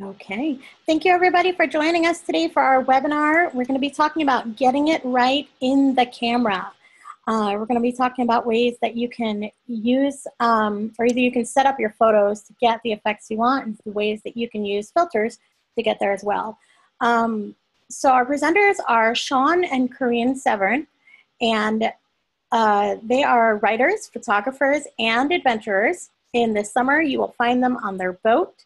Okay, thank you everybody for joining us today for our webinar. We're going to be talking about getting it right in the camera. We're going to be talking about ways that you can use, or either you can set up your photos to get the effects you want, and the ways that you can use filters to get there as well. So our presenters are Shawn and Corinne Severn, and they are writers, photographers, and adventurers. In the summer, you will find them on their boat,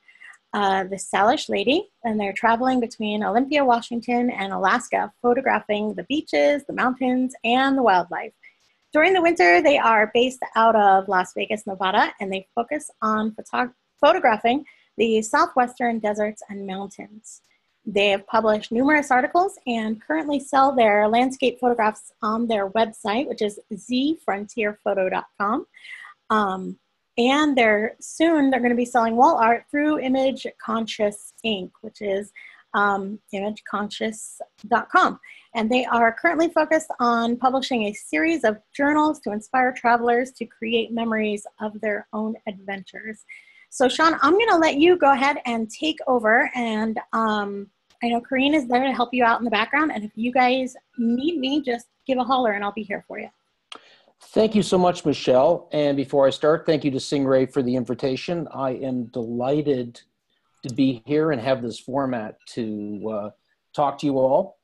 the Salish Lady, and they're traveling between Olympia, Washington, and Alaska, photographing the beaches, the mountains, and the wildlife. During the winter, they are based out of Las Vegas, Nevada, and they focus on photographing the southwestern deserts and mountains. They have published numerous articles and currently sell their landscape photographs on their website, which is zfrontierphoto.com. And they're going to be selling wall art through Image Conscious Inc., which is imageconscious.com. And they are currently focused on publishing a series of journals to inspire travelers to create memories of their own adventures. So Shawn, I'm going to let you go ahead and take over. And I know Corinne is there to help you out in the background. And if you guys need me, just give a holler and I'll be here for you. Thank you so much, Michelle. And before I start, thank you to Singh-Ray for the invitation. I am delighted to be here and have this format to talk to you all.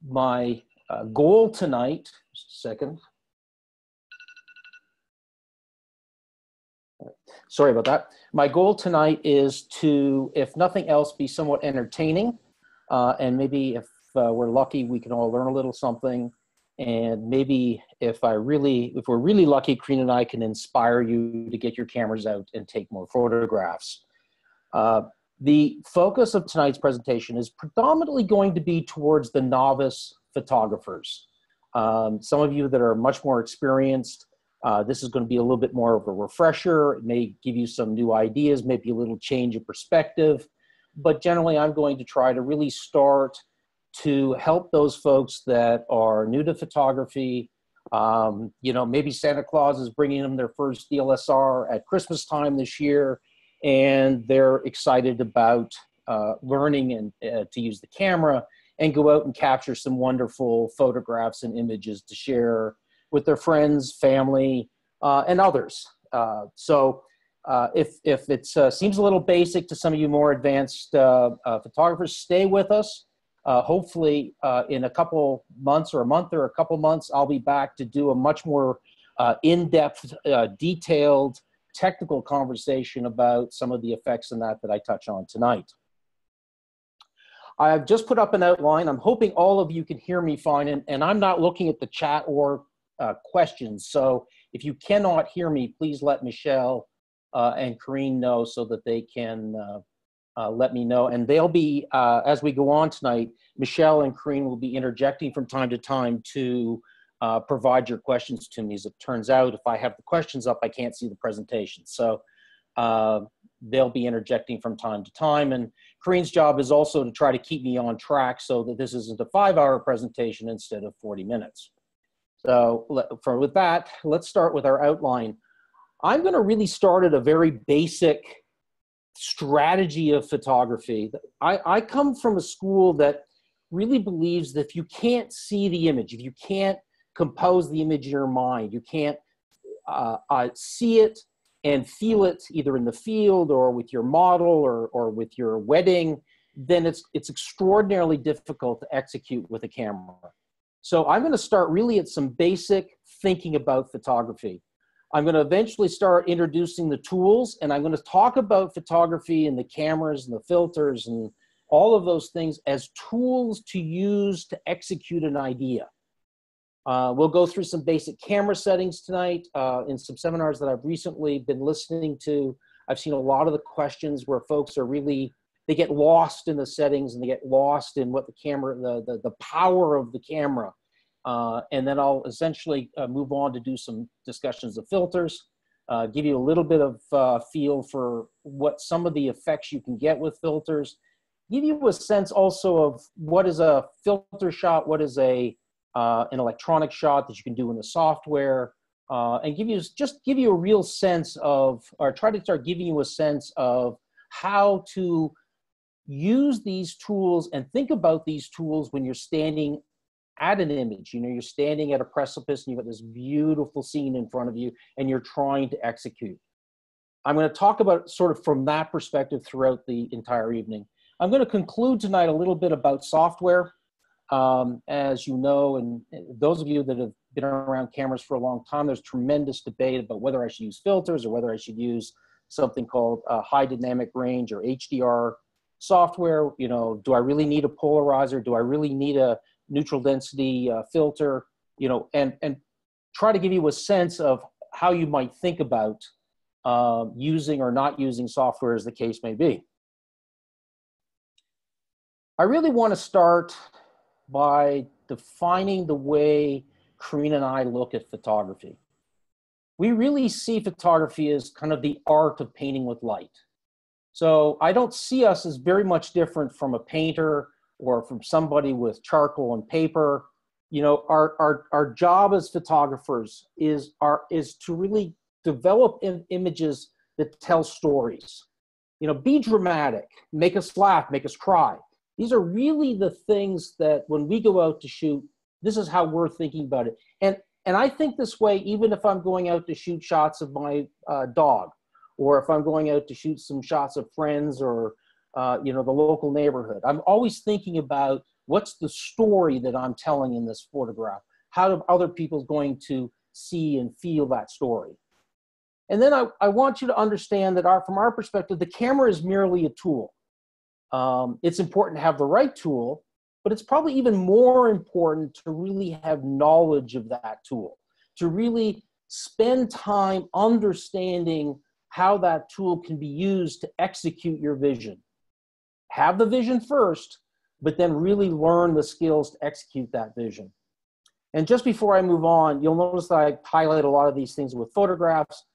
My goal tonight, just a second. Sorry about that. My goal tonight is to, if nothing else, be somewhat entertaining. And maybe if we're lucky, we can all learn a little something. And maybe if we're really lucky, Corinne and I can inspire you to get your cameras out and take more photographs. The focus of tonight's presentation is predominantly going to be towards the novice photographers. Some of you that are much more experienced, this is going to be a little bit more of a refresher. It may give you some new ideas, maybe a little change of perspective. But generally, I'm going to try to really start to help those folks that are new to photography. You know, maybe Santa Claus is bringing them their first DSLR at Christmas time this year, and they're excited about learning and to use the camera and go out and capture some wonderful photographs and images to share with their friends, family, and others. If it seems a little basic to some of you more advanced photographers, stay with us. Hopefully in a couple months or a month or a couple months, I'll be back to do a much more in-depth, detailed, technical conversation about some of the effects in that I touch on tonight. I've just put up an outline. I'm hoping all of you can hear me fine, and I'm not looking at the chat or questions. So if you cannot hear me, please let Michelle and Corinne know so that they can let me know. And they'll be, as we go on tonight, Michelle and Corinne will be interjecting from time to time to provide your questions to me. As it turns out, if I have the questions up, I can't see the presentation. So they'll be interjecting from time to time. And Corinne's job is also to try to keep me on track so that this isn't a 5-hour presentation instead of 40 minutes. So with that, let's start with our outline. I'm going to really start at a very basic strategy of photography. I come from a school that really believes that if you can't see the image, if you can't compose the image in your mind, you can't see it and feel it either in the field or with your model or with your wedding, then it's extraordinarily difficult to execute with a camera. So I'm going to start really at some basic thinking about photography. I'm going to eventually start introducing the tools, and I'm going to talk about photography and the cameras and the filters and all of those things as tools to use to execute an idea. We'll go through some basic camera settings tonight in some seminars that I've recently been listening to. I've seen a lot of the questions where folks are really, they get lost in the settings and they get lost in what the camera, the power of the camera. And then I'll essentially move on to do some discussions of filters, give you a little bit of feel for what some of the effects you can get with filters, give you a sense also of what is a filter shot, what is an electronic shot that you can do in the software, and give you a real sense of, or try to start giving you a sense of how to use these tools and think about these tools when you're standing at an image. You know, you're standing at a precipice and you've got this beautiful scene in front of you and you're trying to execute. I'm going to talk about sort of from that perspective throughout the entire evening. I'm going to conclude tonight a little bit about software. As you know, and those of you that have been around cameras for a long time, there's tremendous debate about whether I should use filters or whether I should use something called high dynamic range or HDR software. You know, do I really need a polarizer? Do I really need a neutral density filter? You know, and try to give you a sense of how you might think about using or not using software as the case may be. I really want to start by defining the way Corinne and I look at photography. We really see photography as kind of the art of painting with light. So I don't see us as very much different from a painter or from somebody with charcoal and paper. You know, our job as photographers is to really develop images that tell stories. You know, be dramatic, make us laugh, make us cry. These are really the things that when we go out to shoot, this is how we're thinking about it. And I think this way, even if I'm going out to shoot shots of my dog, or if I'm going out to shoot some shots of friends or, you know, the local neighborhood. I'm always thinking about what's the story that I'm telling in this photograph? How are other people going to see and feel that story? And then I want you to understand that from our perspective, the camera is merely a tool. It's important to have the right tool, but it's probably even more important to really have knowledge of that tool, to really spend time understanding how that tool can be used to execute your vision. Have the vision first, but then really learn the skills to execute that vision. And just before I move on, you'll notice that I highlight a lot of these things with photographs.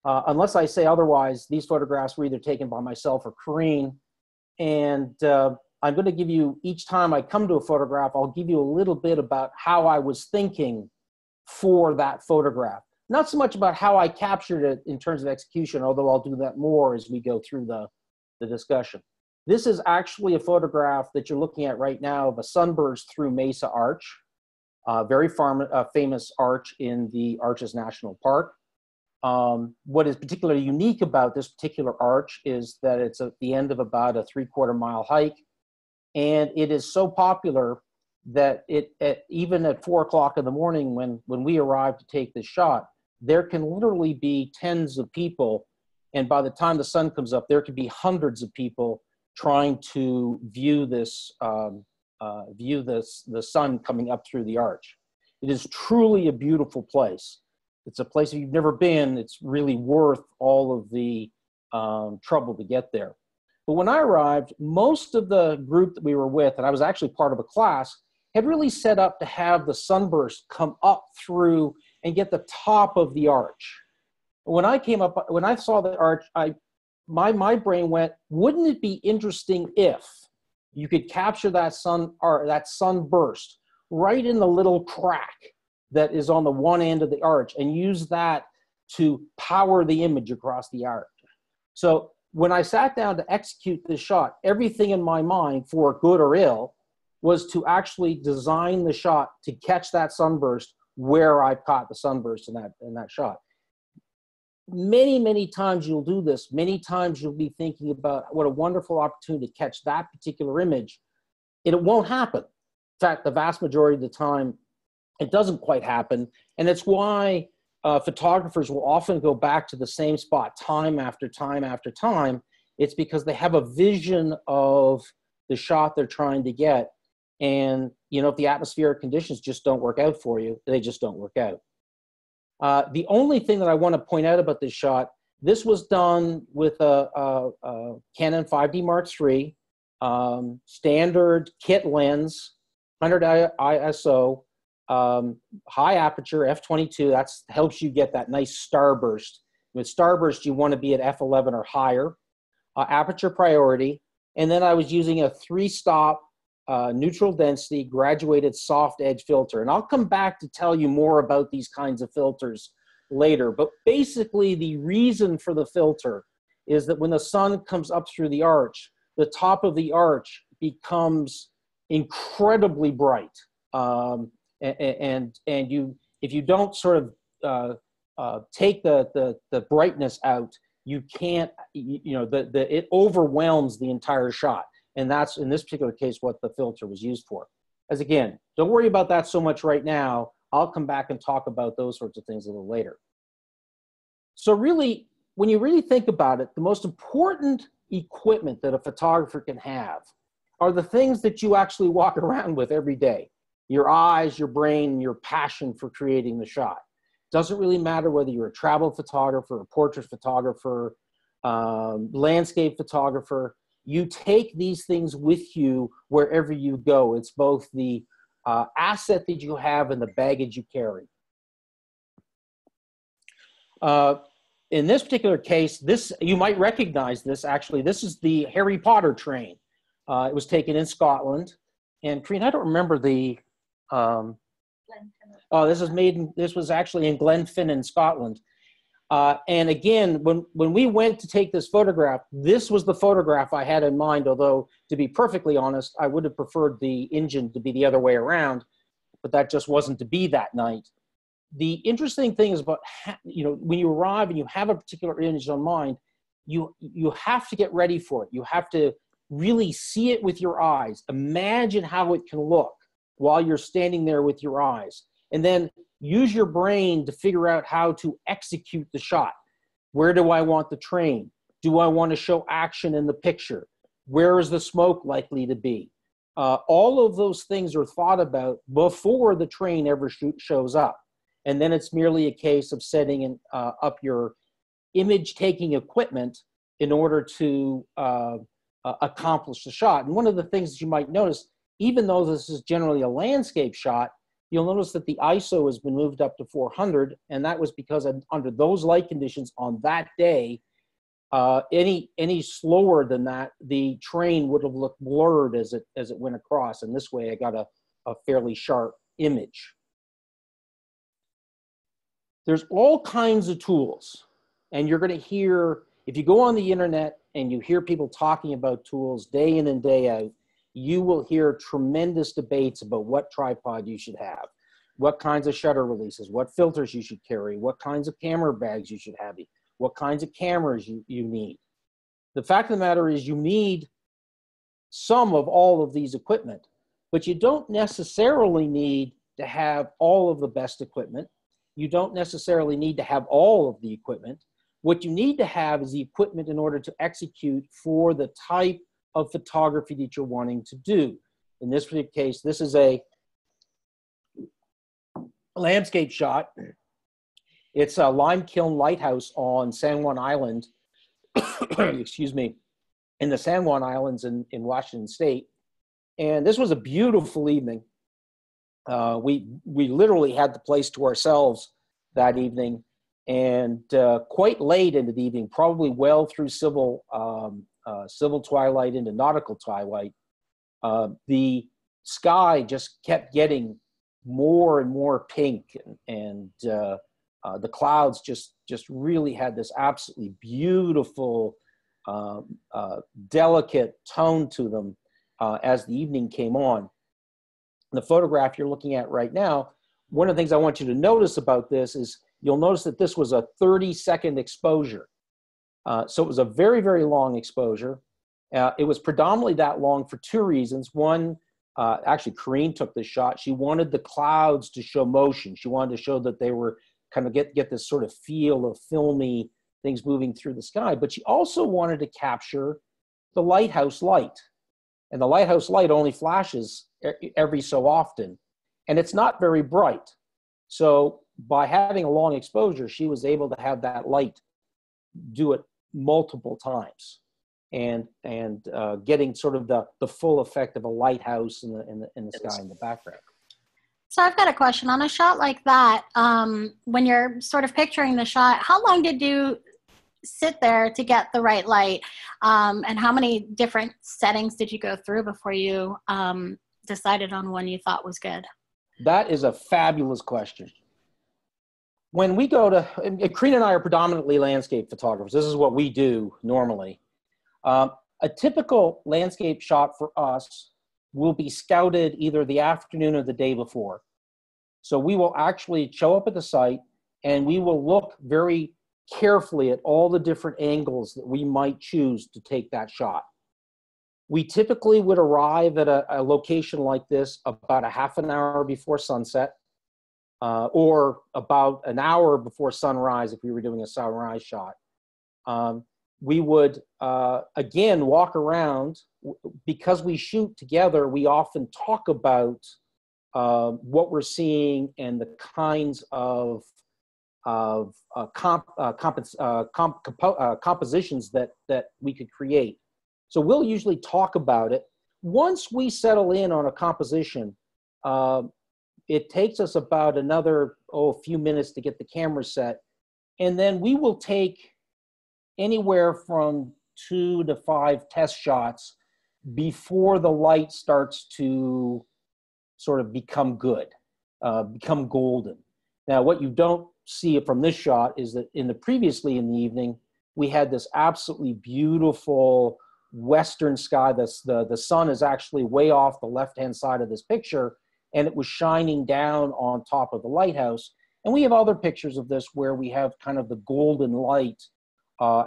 Unless I say otherwise, these photographs were either taken by myself or Corinne. And I'm going to give you, each time I come to a photograph, I'll give you a little bit about how I was thinking for that photograph. Not so much about how I captured it in terms of execution, although I'll do that more as we go through the discussion. This is actually a photograph that you're looking at right now of a sunburst through Mesa Arch, a very famous arch in the Arches National Park. What is particularly unique about this particular arch is that it's at the end of about a 3/4 mile hike. And it is so popular that even at 4 o'clock in the morning when we arrive to take this shot, there can literally be tens of people. And by the time the sun comes up, there could be hundreds of people trying to view this, the sun coming up through the arch. It is truly a beautiful place. It's a place if you've never been, it's really worth all of the trouble to get there. But when I arrived, most of the group that we were with, and I was actually part of a class, had really set up to have the sunburst come up through and get the top of the arch. When I came up, when I saw the arch, my brain went, wouldn't it be interesting if you could capture that sunburst right in the little crack that is on the one end of the arch and use that to power the image across the arch. So when I sat down to execute this shot, everything in my mind, for good or ill, was to actually design the shot to catch that sunburst where I caught the sunburst in that shot. Many, many times you'll do this. Many times you'll be thinking about what a wonderful opportunity to catch that particular image. And it won't happen. In fact, the vast majority of the time, it doesn't quite happen. And it's why photographers will often go back to the same spot time after time after time. It's because they have a vision of the shot they're trying to get. And, you know, if the atmospheric conditions just don't work out for you, they just don't work out. The only thing that I want to point out about this shot, this was done with a Canon 5D Mark III, standard kit lens, 100 ISO, high aperture, f/22, that helps you get that nice starburst. With starburst, you want to be at f/11 or higher. Aperture priority, and then I was using a 3-stop neutral density graduated soft edge filter. And I'll come back to tell you more about these kinds of filters later. But basically, the reason for the filter is that when the sun comes up through the arch, the top of the arch becomes incredibly bright. And you, if you don't sort of take the brightness out, you can't, it overwhelms the entire shot. And that's, in this particular case, what the filter was used for. As again, don't worry about that so much right now. I'll come back and talk about those sorts of things a little later. So really, when you really think about it, the most important equipment that a photographer can have are the things that you actually walk around with every day. Your eyes, your brain, and your passion for creating the shot. Doesn't really matter whether you're a travel photographer, a portrait photographer, landscape photographer. You take these things with you wherever you go. It's both the asset that you have and the baggage you carry. In this particular case, you might recognize this actually. This is the Harry Potter train. It was taken in Scotland. And Corinne, I don't remember the, this was actually in Glenfinnan, Scotland. And again, when we went to take this photograph, this was the photograph I had in mind, although to be perfectly honest, I would have preferred the engine to be the other way around, but that just wasn't to be that night. The interesting thing is about, when you arrive and you have a particular image on mind, you have to get ready for it. You have to really see it with your eyes. Imagine how it can look while you're standing there with your eyes. And then use your brain to figure out how to execute the shot. Where do I want the train? Do I want to show action in the picture? Where is the smoke likely to be? All of those things are thought about before the train ever shows up. And then it's merely a case of setting up your image-taking equipment in order to accomplish the shot. And one of the things that you might notice, even though this is generally a landscape shot, you'll notice that the ISO has been moved up to 400, and that was because under those light conditions on that day, any slower than that, the train would have looked blurred as it went across. And this way I got a fairly sharp image. There's all kinds of tools, and you're going to hear, if you go on the internet and you hear people talking about tools day in and day out, you will hear tremendous debates about what tripod you should have, what kinds of shutter releases, what filters you should carry, what kinds of camera bags you should have, what kinds of cameras you need. The fact of the matter is you need some of all of these equipment, but you don't necessarily need to have all of the best equipment. You don't necessarily need to have all of the equipment. What you need to have is the equipment in order to execute for the type of photography that you're wanting to do. In this particular case, this is a landscape shot. It's a lime kiln lighthouse on San Juan Island, excuse me, in the San Juan Islands in Washington State. And this was a beautiful evening. We literally had the place to ourselves that evening, and quite late into the evening, probably well through civil twilight into nautical twilight, the sky just kept getting more and more pink, and the clouds just really had this absolutely beautiful, delicate tone to them as the evening came on. The photograph you're looking at right now, one of the things I want you to notice about this is you'll notice that this was a 30-second exposure. So it was a very, very long exposure. It was predominantly that long for two reasons. One, actually Corinne took this shot. She wanted the clouds to show motion. She wanted to show that they were kind of get this sort of feel of filmy things moving through the sky. But she also wanted to capture the lighthouse light. And the lighthouse light only flashes every so often, and it's not very bright. So by having a long exposure, she was able to have that light do it multiple times, and getting sort of the full effect of a lighthouse in the sky in the background. So I've got a question. On a shot like that, when you're sort of picturing the shot, how long did you sit there to get the right light? And how many different settings did you go through before you decided on one you thought was good? That is a fabulous question. When we go to, and Corinne and I are predominantly landscape photographers. This is what we do normally. A typical landscape shot for us will be scouted either the afternoon or the day before. So we will actually show up at the site and we will look very carefully at all the different angles that we might choose to take that shot. We typically would arrive at a location like this about a half an hour before sunset, or about an hour before sunrise if we were doing a sunrise shot. We would, again, walk around. Because we shoot together, we often talk about what we're seeing and the kinds of compositions that we could create. So we'll usually talk about it. Once we settle in on a composition, it takes us about another, a few minutes to get the camera set. And then we will take anywhere from 2 to 5 test shots before the light starts to sort of become good, become golden. Now, what you don't see from this shot is that previously in the evening, we had this absolutely beautiful western sky. The sun is actually way off the left-hand side of this picture, and it was shining down on top of the lighthouse. And we have other pictures of this where we have kind of the golden light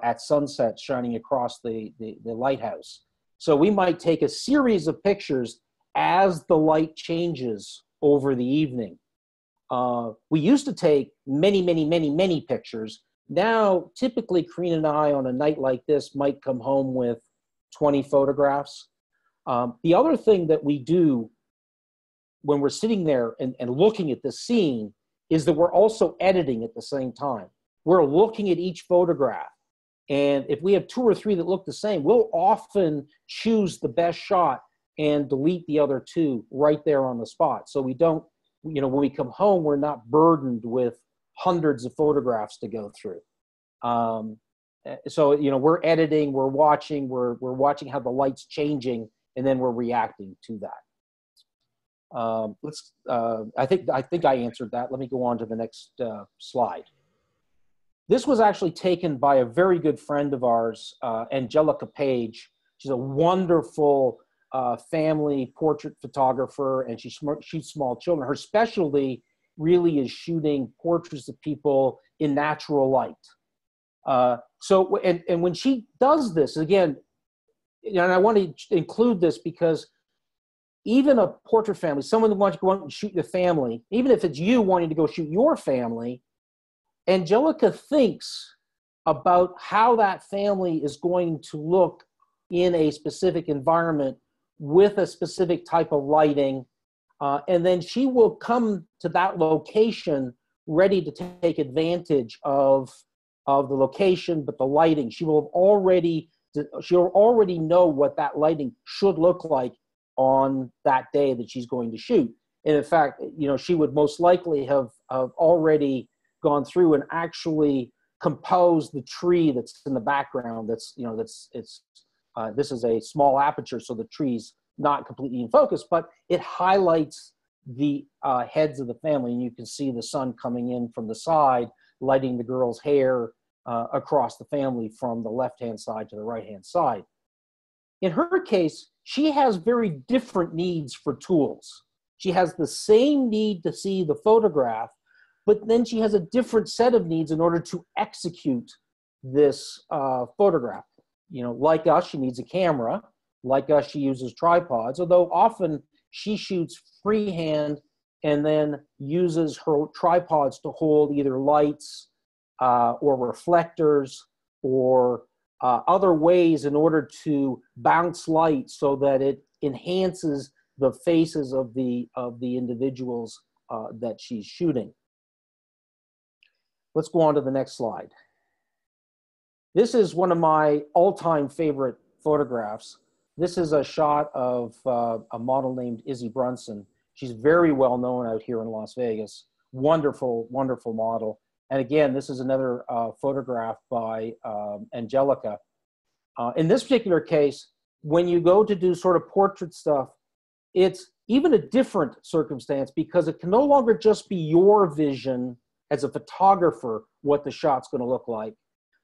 at sunset shining across the lighthouse. So we might take a series of pictures as the light changes over the evening. We used to take many pictures. Now, typically, Corinne and I on a night like this might come home with 20 photographs. The other thing that we do when we're sitting there and looking at the scene is that we're also editing at the same time. We're looking at each photograph. And if we have 2 or 3 that look the same, we'll often choose the best shot and delete the other 2 right there on the spot. So we don't, when we come home, we're not burdened with hundreds of photographs to go through. So, we're editing, we're watching how the light's changing, and then we're reacting to that. I think I answered that. Let me go on to the next slide. This was actually taken by a very good friend of ours, Angelica Page. She's a wonderful family portrait photographer, and she shoots small children. Her specialty really is shooting portraits of people in natural light. So when she does this, again, and I want to include this because even a portrait family, someone who wants to go out and shoot your family, even if it's you wanting to go shoot your family, Angelica thinks about how that family is going to look in a specific environment with a specific type of lighting. And then she will come to that location ready to take advantage of the location, but the lighting. She'll already know what that lighting should look like on that day that she's going to shoot. And in fact, she would most likely have already gone through and actually composed the tree that's in the background. This is a small aperture, so the tree's not completely in focus, but it highlights the heads of the family, and you can see the sun coming in from the side, lighting the girl's hair across the family from the left-hand side to the right-hand side. In her case, she has very different needs for tools. She has the same need to see the photograph, but then she has a different set of needs in order to execute this photograph. Like us, she needs a camera. Like us, she uses tripods, although often she shoots freehand and then uses her tripods to hold either lights or reflectors or other ways in order to bounce light so that it enhances the faces of the individuals that she's shooting. Let's go on to the next slide. This is one of my all-time favorite photographs. This is a shot of a model named Izzy Brunson. She's very well known out here in Las Vegas. Wonderful, wonderful model. And again, this is another photograph by Angelica. In this particular case, when you go to do sort of portrait stuff, it's even a different circumstance because it can no longer just be your vision as a photographer what the shot's going to look like.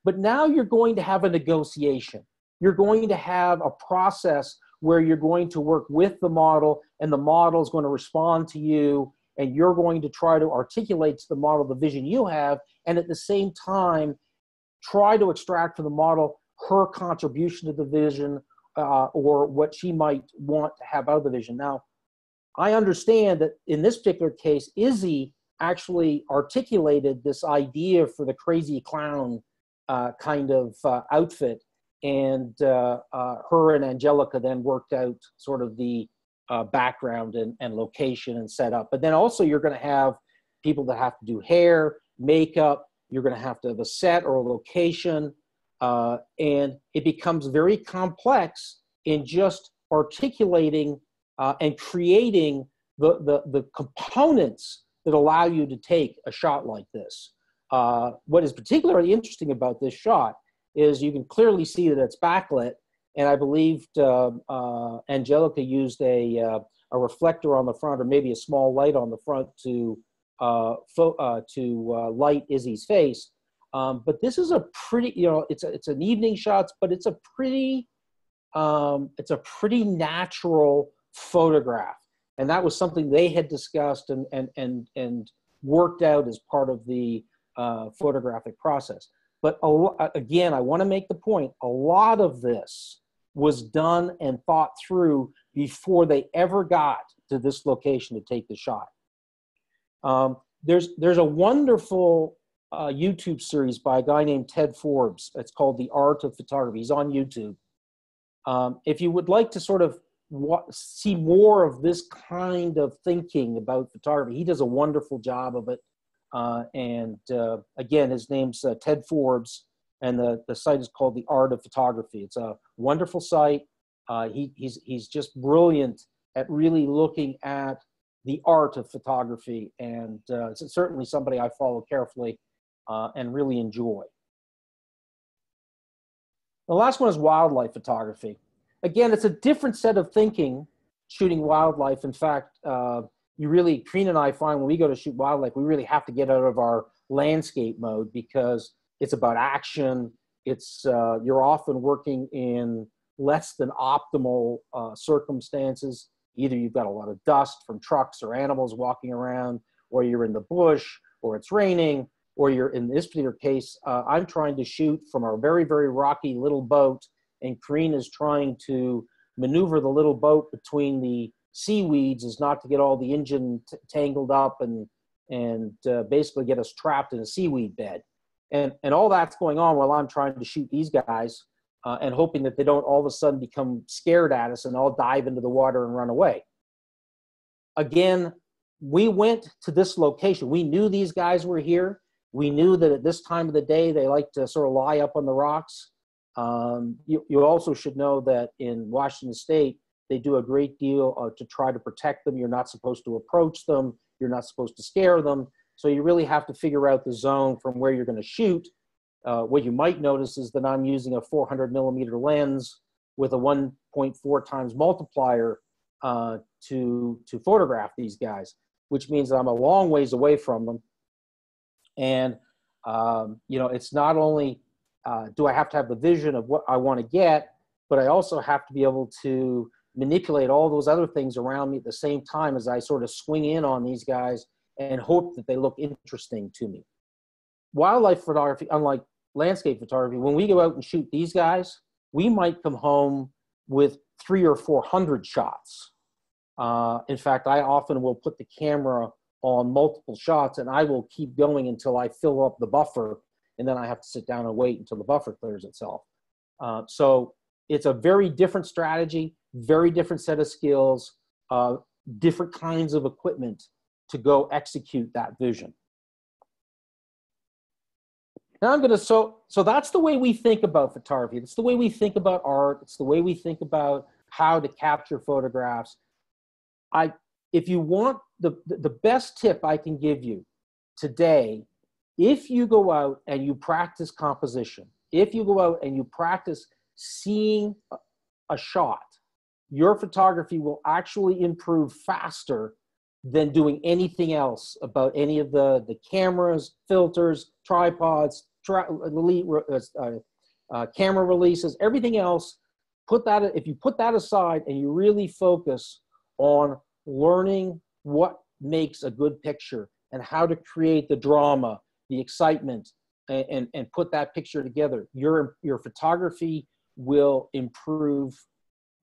But now you're going to have a negotiation. you're going to have a process where you're going to work with the model, and the model is going to respond to you, and you're going to try to articulate to the model the vision you have, and at the same time, try to extract from the model her contribution to the vision, or what she might want to have out of the vision. Now, I understand that in this particular case, Izzy actually articulated this idea for the crazy clown kind of outfit, and her and Angelica then worked out sort of the background and location and setup. But then also you're going to have people that have to do hair, makeup, you're going to have a set or a location, and it becomes very complex in just articulating and creating the components that allow you to take a shot like this. What is particularly interesting about this shot is you can clearly see that it's backlit, and I believe Angelica used a reflector on the front, or maybe a small light on the front to light Izzy's face. But this is a pretty, you know, it's an evening shot, but it's a pretty natural photograph, and that was something they had discussed and worked out as part of the photographic process. But again, I want to make the point, a lot of this was done and thought through before they ever got to this location to take the shot. There's a wonderful YouTube series by a guy named Ted Forbes. It's called The Art of Photography. He's on YouTube. If you would like to sort of see more of this kind of thinking about photography, he does a wonderful job of it. Again, his name's Ted Forbes, and the site is called The Art of Photography. It's a wonderful site. He's just brilliant at really looking at the art of photography, and it's certainly somebody I follow carefully and really enjoy. The last one is wildlife photography. Again, it's a different set of thinking, shooting wildlife. In fact, Corinne and I find when we go to shoot wildlife, we really have to get out of our landscape mode, because it's about action. It's you're often working in less than optimal circumstances. Either you've got a lot of dust from trucks or animals walking around, or you're in the bush, or it's raining, or you're, in this particular case, I'm trying to shoot from a very, very rocky little boat, and Corinne is trying to maneuver the little boat between the seaweeds as not to get all the engine tangled up and basically get us trapped in a seaweed bed. And all that's going on while I'm trying to shoot these guys and hoping that they don't all of a sudden become scared at us and all dive into the water and run away. Again, we went to this location. We knew these guys were here. We knew that at this time of the day, they like to sort of lie up on the rocks. You also should know that in Washington State, they do a great deal to try to protect them. You're not supposed to approach them. You're not supposed to scare them. So you really have to figure out the zone from where you're going to shoot. What you might notice is that I'm using a 400 millimeter lens with a 1.4 times multiplier to photograph these guys, which means that I'm a long ways away from them. And, you know, it's not only do I have to have the vision of what I want to get, but I also have to be able to manipulate all those other things around me at the same time as I sort of swing in on these guys and hope that they look interesting to me. Wildlife photography, unlike landscape photography, when we go out and shoot these guys, we might come home with 300 or 400 shots. In fact, I often will put the camera on multiple shots, and I will keep going until I fill up the buffer, and then I have to sit down and wait until the buffer clears itself. So it's a very different strategy, very different set of skills, different kinds of equipment to go execute that vision. Now I'm going to, so that's the way we think about photography. It's the way we think about art. It's the way we think about how to capture photographs. If you want the best tip I can give you today, if you go out and you practice composition, if you go out and you practice seeing a shot, your photography will actually improve faster than doing anything else about any of the cameras, filters, tripods, camera releases, everything else, if you put that aside and you really focus on learning what makes a good picture and how to create the drama, the excitement, and put that picture together, your photography will improve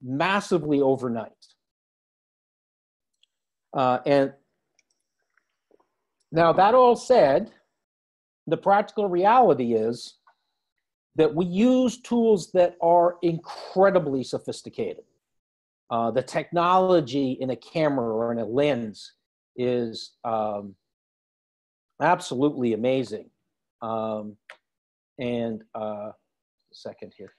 massively overnight. And now that all said, the practical reality is that we use tools that are incredibly sophisticated. The technology in a camera or in a lens is absolutely amazing. A second here.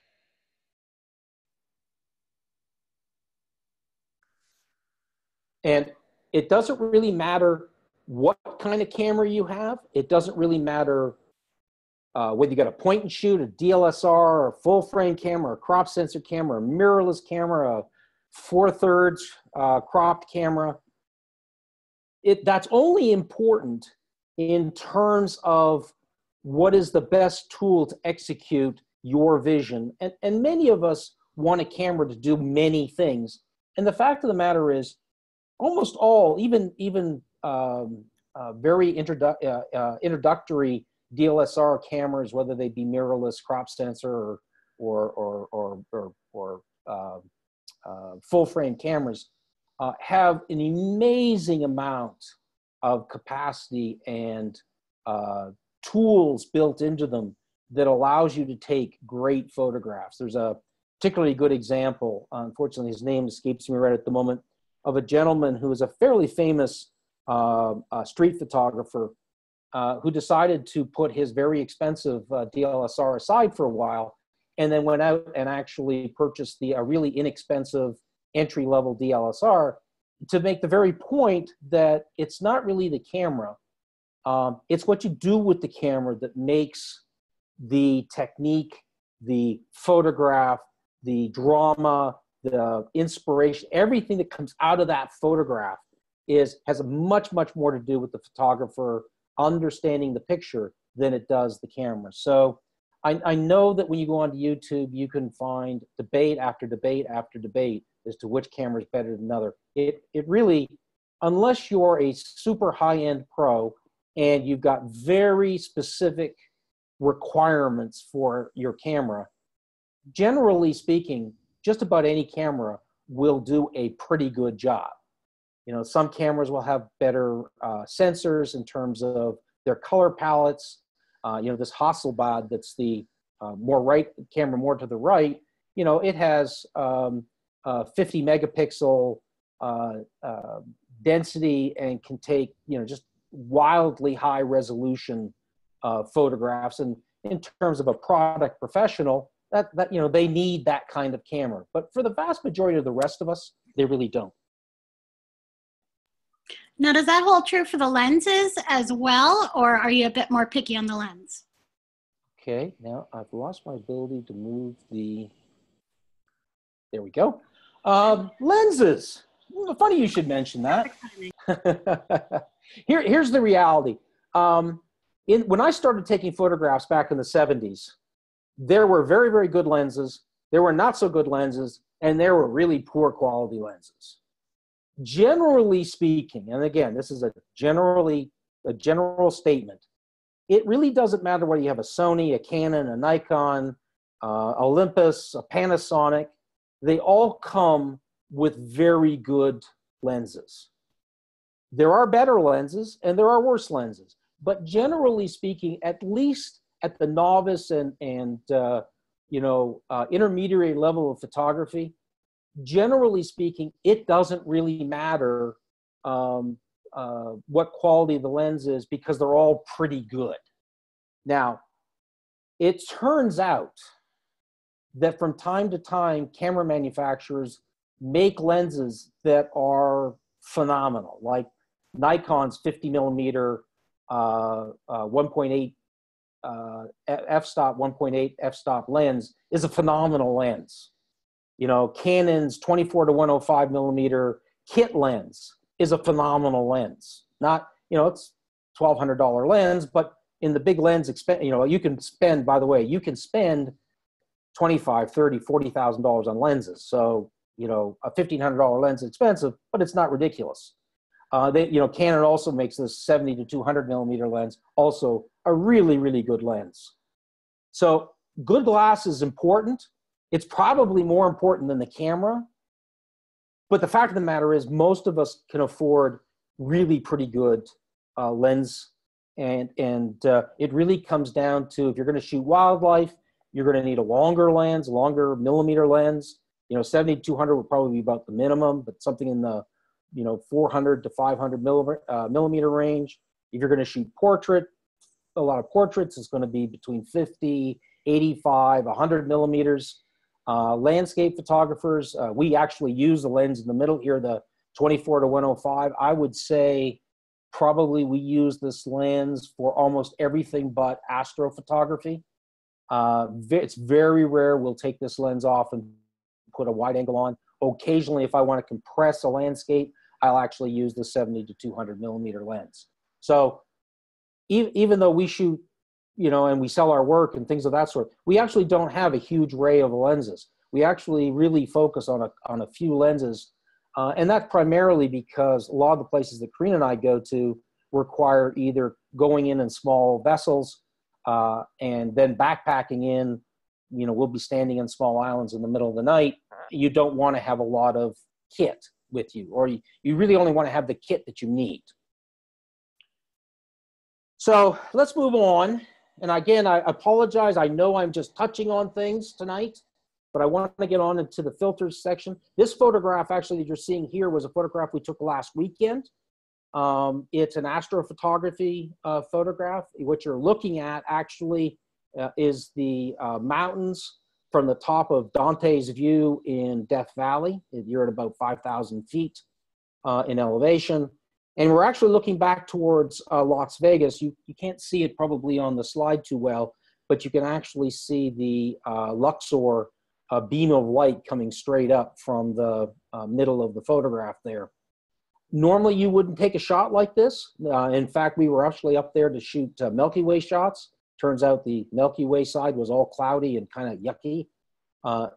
And it doesn't really matter what kind of camera you have. It doesn't really matter whether you got a point and shoot, a DSLR, or a full frame camera, a crop sensor camera, a mirrorless camera, a 4/3 cropped camera. That's only important in terms of what is the best tool to execute your vision. And many of us want a camera to do many things. And the fact of the matter is, almost all, even very introductory DSLR cameras, whether they be mirrorless, crop sensor, or full frame cameras, have an amazing amount of capacity and tools built into them that allows you to take great photographs. There's a particularly good example, unfortunately his name escapes me right at the moment, of a gentleman who is a fairly famous street photographer who decided to put his very expensive DSLR aside for a while, and then went out and actually purchased a really inexpensive entry-level DSLR to make the very point that it's not really the camera, it's what you do with the camera that makes the technique, the photograph, the drama, the inspiration, everything that comes out of that photograph has much, much more to do with the photographer understanding the picture than it does the camera. So I know that when you go onto YouTube, you can find debate after debate after debate as to which camera is better than another. It really, unless you're a super high-end pro and you've got very specific requirements for your camera, generally speaking, just about any camera will do a pretty good job. You know, some cameras will have better sensors in terms of their color palettes. You know, this Hasselblad that's the camera more to the right, you know, it has 50 megapixel density and can take, you know, just wildly high resolution photographs. And in terms of a product professional, that you know, they need that kind of camera. But for the vast majority of the rest of us, they really don't. Now, does that hold true for the lenses as well, or are you a bit more picky on the lens? Okay, now I've lost my ability to move there we go. Lenses. Funny you should mention that. Here's the reality. When I started taking photographs back in the 70s, there were very, very good lenses, there were not so good lenses, and there were really poor quality lenses. Generally speaking, and again, this is a general statement, it really doesn't matter whether you have a Sony, a Canon, a Nikon, Olympus, a Panasonic, they all come with very good lenses. There are better lenses and there are worse lenses, but generally speaking, at least at the novice and intermediate level of photography, generally speaking, it doesn't really matter what quality the lens is because they're all pretty good. Now, it turns out that from time to time, camera manufacturers make lenses that are phenomenal, like Nikon's 50 millimeter 1.8 f-stop 1.8 f-stop lens is a phenomenal lens. You know, Canon's 24 to 105 millimeter kit lens is a phenomenal lens. Not, you know, it's $1,200 lens, but in the big lens, you know, you can spend, by the way, you can spend $25, $30, $40,000 on lenses. So, you know, a $1,500 lens is expensive, but it's not ridiculous. Canon also makes this 70 to 200 millimeter lens, also a really, really good lens. So good glass is important. It's probably more important than the camera. But the fact of the matter is most of us can afford really pretty good lens. And it really comes down to, if you're going to shoot wildlife, you're going to need a longer lens, longer millimeter lens. You know, 70 to 200 would probably be about the minimum, but something in the, 400 to 500 millimeter range. If you're going to shoot a lot of portraits, it's going to be between 50, 85, 100 millimeters. Landscape photographers, we actually use the lens in the middle here, the 24 to 105. I would say probably we use this lens for almost everything but astrophotography. It's very rare we'll take this lens off and put a wide angle on. Occasionally, if I want to compress a landscape, I'll actually use the 70 to 200 millimeter lens. So even though we shoot, and we sell our work and things of that sort, we actually don't have a huge array of lenses. We actually really focus on a few lenses. And that's primarily because a lot of the places that Corinne and I go to require either going in small vessels and then backpacking in. We'll be standing in small islands in the middle of the night. You don't want to have a lot of kit with you, or you really only want to have the kit that you need. So let's move on. And again, I apologize. I know I'm just touching on things tonight, but I want to get on into the filters section. This photograph actually that you're seeing here was a photograph we took last weekend. It's an astrophotography photograph. What you're looking at actually is the mountains from the top of Dante's View in Death Valley. You're at about 5,000 feet in elevation. And we're actually looking back towards Las Vegas. You can't see it probably on the slide too well, but you can actually see the Luxor beam of light coming straight up from the middle of the photograph there. Normally, you wouldn't take a shot like this. In fact, we were actually up there to shoot Milky Way shots. Turns out the Milky Way side was all cloudy and kind of yucky.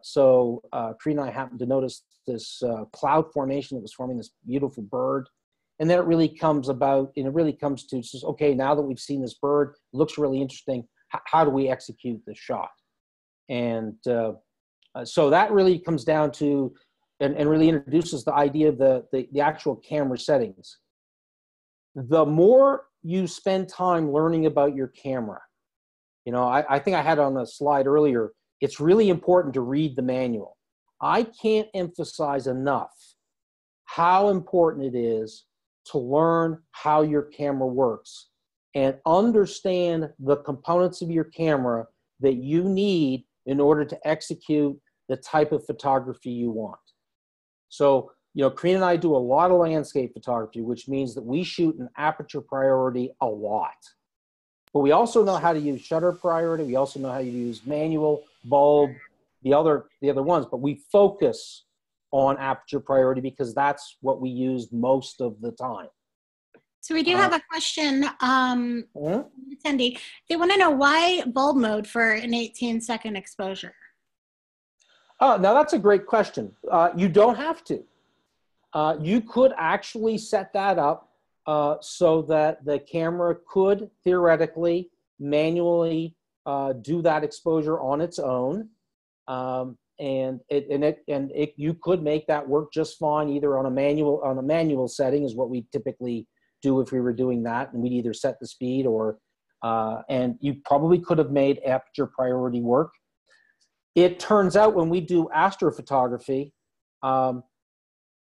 So Corinne and I happened to notice this cloud formation that was forming this beautiful bird. And then it really comes about, and it really comes to, just, okay, now that we've seen this bird, it looks really interesting. How do we execute the shot? And so that really comes down to, and really introduces the idea of the actual camera settings. The more you spend time learning about your camera, I think I had on a slide earlier, it's really important to read the manual. I can't emphasize enough how important it is to learn how your camera works and understand the components of your camera that you need in order to execute the type of photography you want. So, Corinne and I do a lot of landscape photography, which means that we shoot an aperture priority a lot. But we also know how to use shutter priority. We also know how to use manual, bulb, the other ones. But we focus on aperture priority because that's what we use most of the time. So we do have a question, attendee. They want to know why bulb mode for an 18-second exposure? Now that's a great question. You don't have to. You could actually set that up so that the camera could theoretically manually do that exposure on its own. You could make that work just fine either on a manual setting is what we typically do if we were doing that, and we'd either set the speed or and you probably could have made aperture priority work. It turns out when we do astrophotography,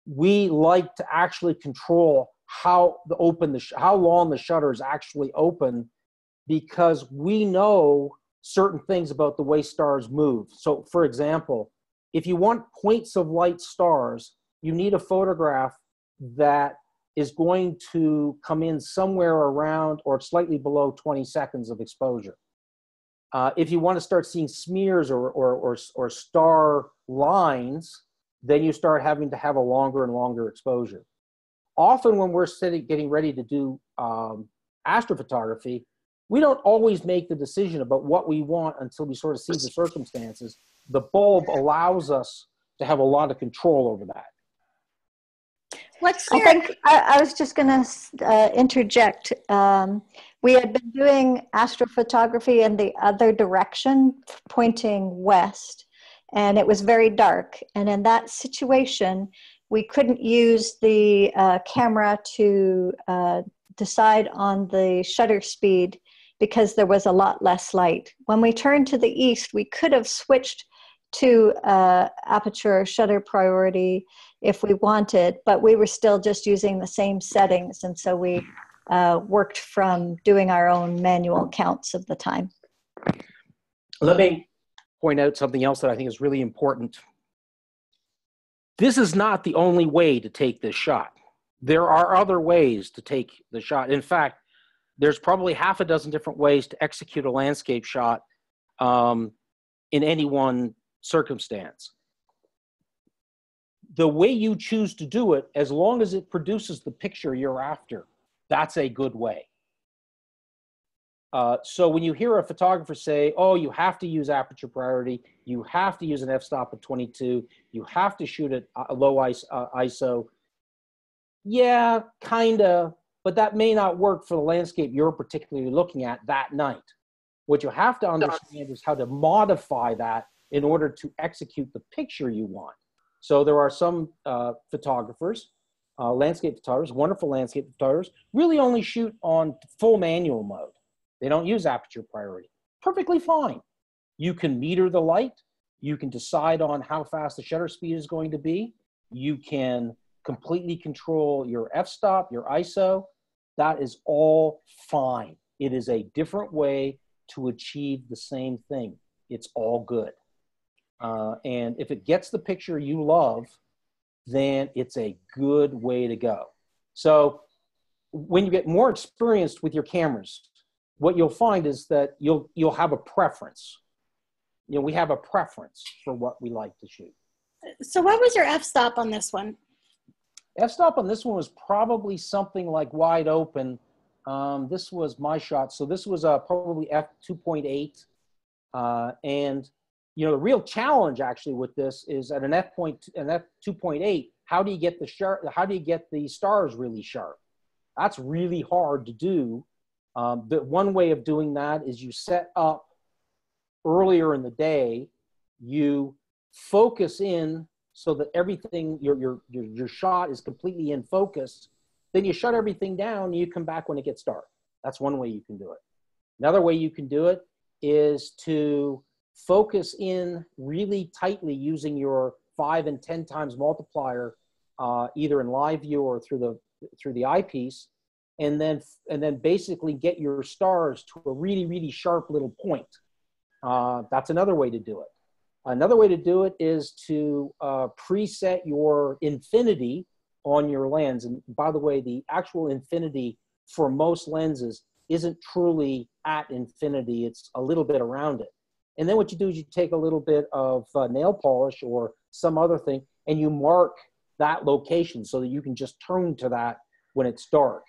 we like to actually control how long the shutters actually open, because we know certain things about the way stars move. So for example, if you want points of light stars, you need a photograph that is going to come in somewhere around or slightly below 20 seconds of exposure. If you want to start seeing smears or star lines, then you start having to have a longer and longer exposure. Often when we're getting ready to do astrophotography, we don't always make the decision about what we want until we sort of see the circumstances. the bulb allows us to have a lot of control over that. What's your... I think I was just going to interject. We had been doing astrophotography in the other direction, pointing west, and it was very dark. And in that situation, we couldn't use the camera to decide on the shutter speed because there was a lot less light. When we turned to the east, we could have switched to aperture shutter priority if we wanted, but we were still just using the same settings, and so we worked from doing our own manual counts of the time. Let me point out something else that I think is really important. This is not the only way to take this shot. There are other ways to take the shot. In fact, there's probably half a dozen different ways to execute a landscape shot in any one circumstance. The way you choose to do it, as long as it produces the picture you're after, that's a good way. So when you hear a photographer say, oh, you have to use aperture priority, you have to use an f-stop of 22, you have to shoot at a low ISO, yeah, kinda, but that may not work for the landscape you're particularly looking at that night. What you have to understand is how to modify that in order to execute the picture you want. So there are some photographers, landscape photographers, wonderful landscape photographers, really only shoot on full manual mode. They don't use aperture priority. Perfectly fine. You can meter the light. You can decide on how fast the shutter speed is going to be. You can completely control your f-stop, your ISO. That is all fine. It is a different way to achieve the same thing. It's all good. And if it gets the picture you love, then it's a good way to go. So when you get more experienced with your cameras, what you'll find is that you'll have a preference. You know, we have a preference for what we like to shoot. So what was your f-stop on this one? F-stop on this one was probably something like wide open. This was my shot. So this was probably f2.8. And you know, the real challenge actually with this is at an f2.8, how do you get the stars really sharp? That's really hard to do. But one way of doing that is you set up earlier in the day, you focus in so that everything, your shot is completely in focus. Then you shut everything down and you come back when it gets dark. That's one way you can do it. Another way you can do it is to focus in really tightly using your 5 and 10 times multiplier, either in live view or through the eyepiece, and then basically get your stars to a really, really sharp little point. That's another way to do it. Another way to do it is to preset your infinity on your lens. And by the way, the actual infinity for most lenses isn't truly at infinity. It's a little bit around it. And then what you do is you take a little bit of nail polish or some other thing, and you mark that location so that you can just turn to that when it's dark.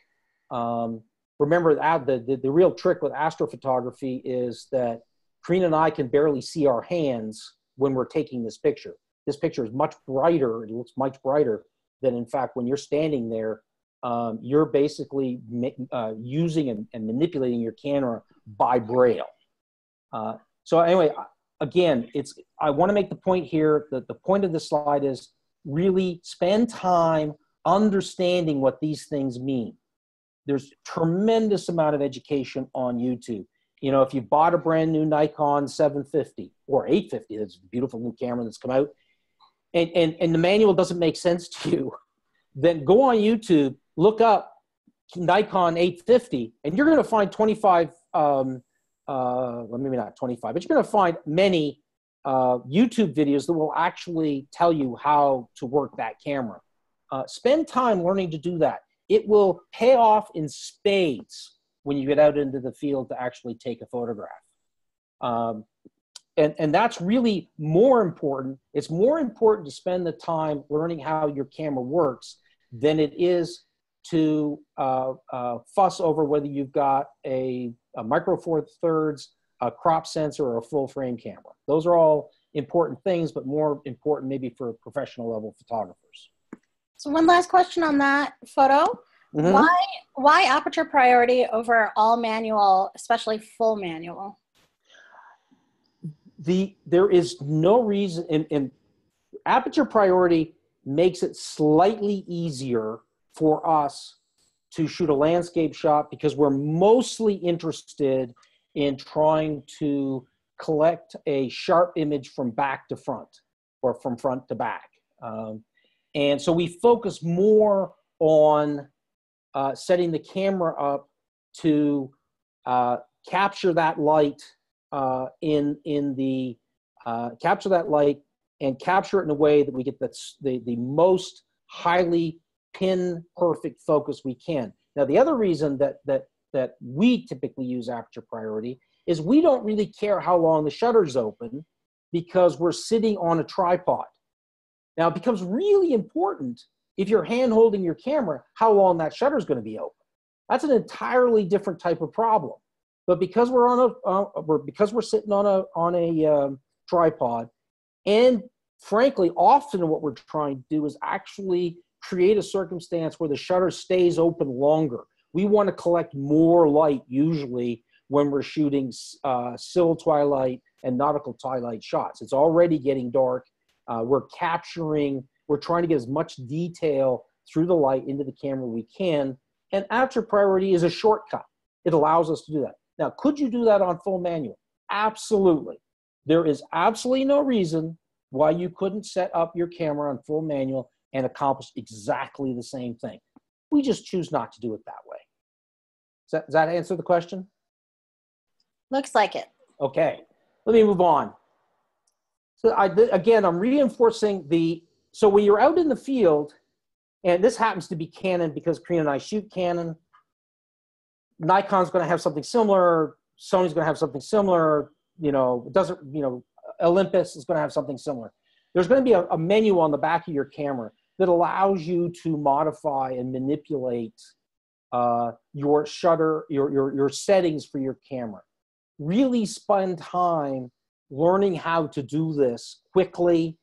Remember, the real trick with astrophotography is that Corinne and I can barely see our hands when we're taking this picture. This picture is much brighter. It looks much brighter than, in fact, when you're standing there, you're basically using and manipulating your camera by braille. So anyway, again, I want to make the point here that the point of this slide is really spend time understanding what these things mean. There's tremendous amount of education on YouTube. You know, if you bought a brand new Nikon 750 or 850, that's a beautiful new camera that's come out, and the manual doesn't make sense to you, then go on YouTube, look up Nikon 850, and you're going to find 25, well, maybe not 25, but you're going to find many YouTube videos that will actually tell you how to work that camera. Spend time learning to do that. It will pay off in spades when you get out into the field to actually take a photograph. And that's really more important. It's more important to spend the time learning how your camera works than it is to fuss over whether you've got a micro four thirds, a crop sensor, or a full frame camera. Those are all important things, but more important maybe for professional level photographers. So one last question on that photo. Mm-hmm. Why aperture priority over all manual, especially full manual? There is no reason, and aperture priority makes it slightly easier for us to shoot a landscape shot because we're mostly interested in trying to collect a sharp image from back to front or from front to back. And so we focus more on setting the camera up to capture that light capture that light and capture it in a way that we get the most highly pin perfect focus we can. Now, the other reason that we typically use aperture priority is we don't really care how long the shutter's open because we're sitting on a tripod. Now, it becomes really important if you're hand holding your camera, how long that shutter is going to be open. That's an entirely different type of problem. But because we're sitting on a tripod, and frankly, often what we're trying to do is actually create a circumstance where the shutter stays open longer. We want to collect more light usually when we're shooting still twilight and nautical twilight shots. It's already getting dark. We're trying to get as much detail through the light into the camera we can. And aperture priority is a shortcut. It allows us to do that. Now, could you do that on full manual? Absolutely. There is absolutely no reason why you couldn't set up your camera on full manual and accomplish exactly the same thing. We just choose not to do it that way. Does that answer the question? Looks like it. Okay, let me move on. So again, I'm reinforcing so when you're out in the field, and this happens to be Canon because Corinne and I shoot Canon, Nikon's going to have something similar, Sony's going to have something similar, Olympus is going to have something similar. There's going to be a menu on the back of your camera that allows you to modify and manipulate your shutter, your settings for your camera. Really spend time learning how to do this quickly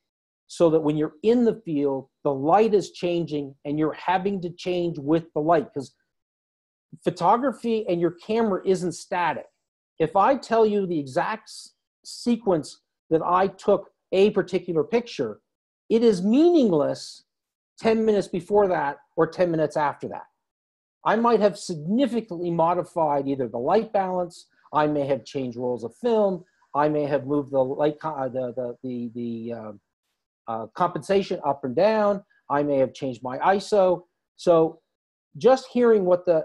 so that when you're in the field, the light is changing and you're having to change with the light, because photography and your camera isn't static. If I tell you the exact sequence that I took a particular picture, it is meaningless 10 minutes before that or 10 minutes after that. I might have significantly modified either the light balance, I may have changed rolls of film, I may have moved the light, compensation up and down, I may have changed my ISO. So just hearing what the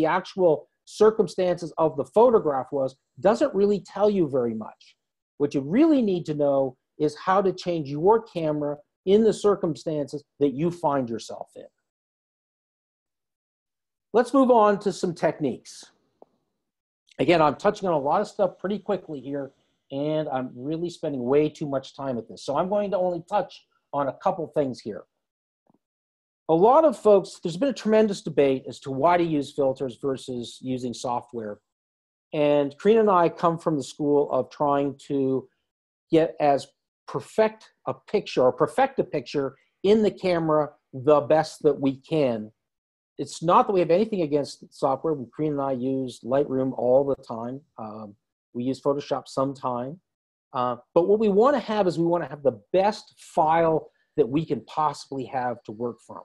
actual circumstances of the photograph was doesn't really tell you very much. What you really need to know is how to change your camera in the circumstances that you find yourself in. Let's move on to some techniques. Again, I'm touching on a lot of stuff pretty quickly here, and I'm really spending way too much time with this. So I'm going to only touch on a couple things here. A lot of folks, there's been a tremendous debate as to why to use filters versus using software. And Corinne and I come from the school of trying to get as perfect a picture in the camera the best that we can. It's not that we have anything against software. Corinne and I use Lightroom all the time. We use Photoshop sometime. But what we want to have is we want to have the best file that we can possibly have to work from.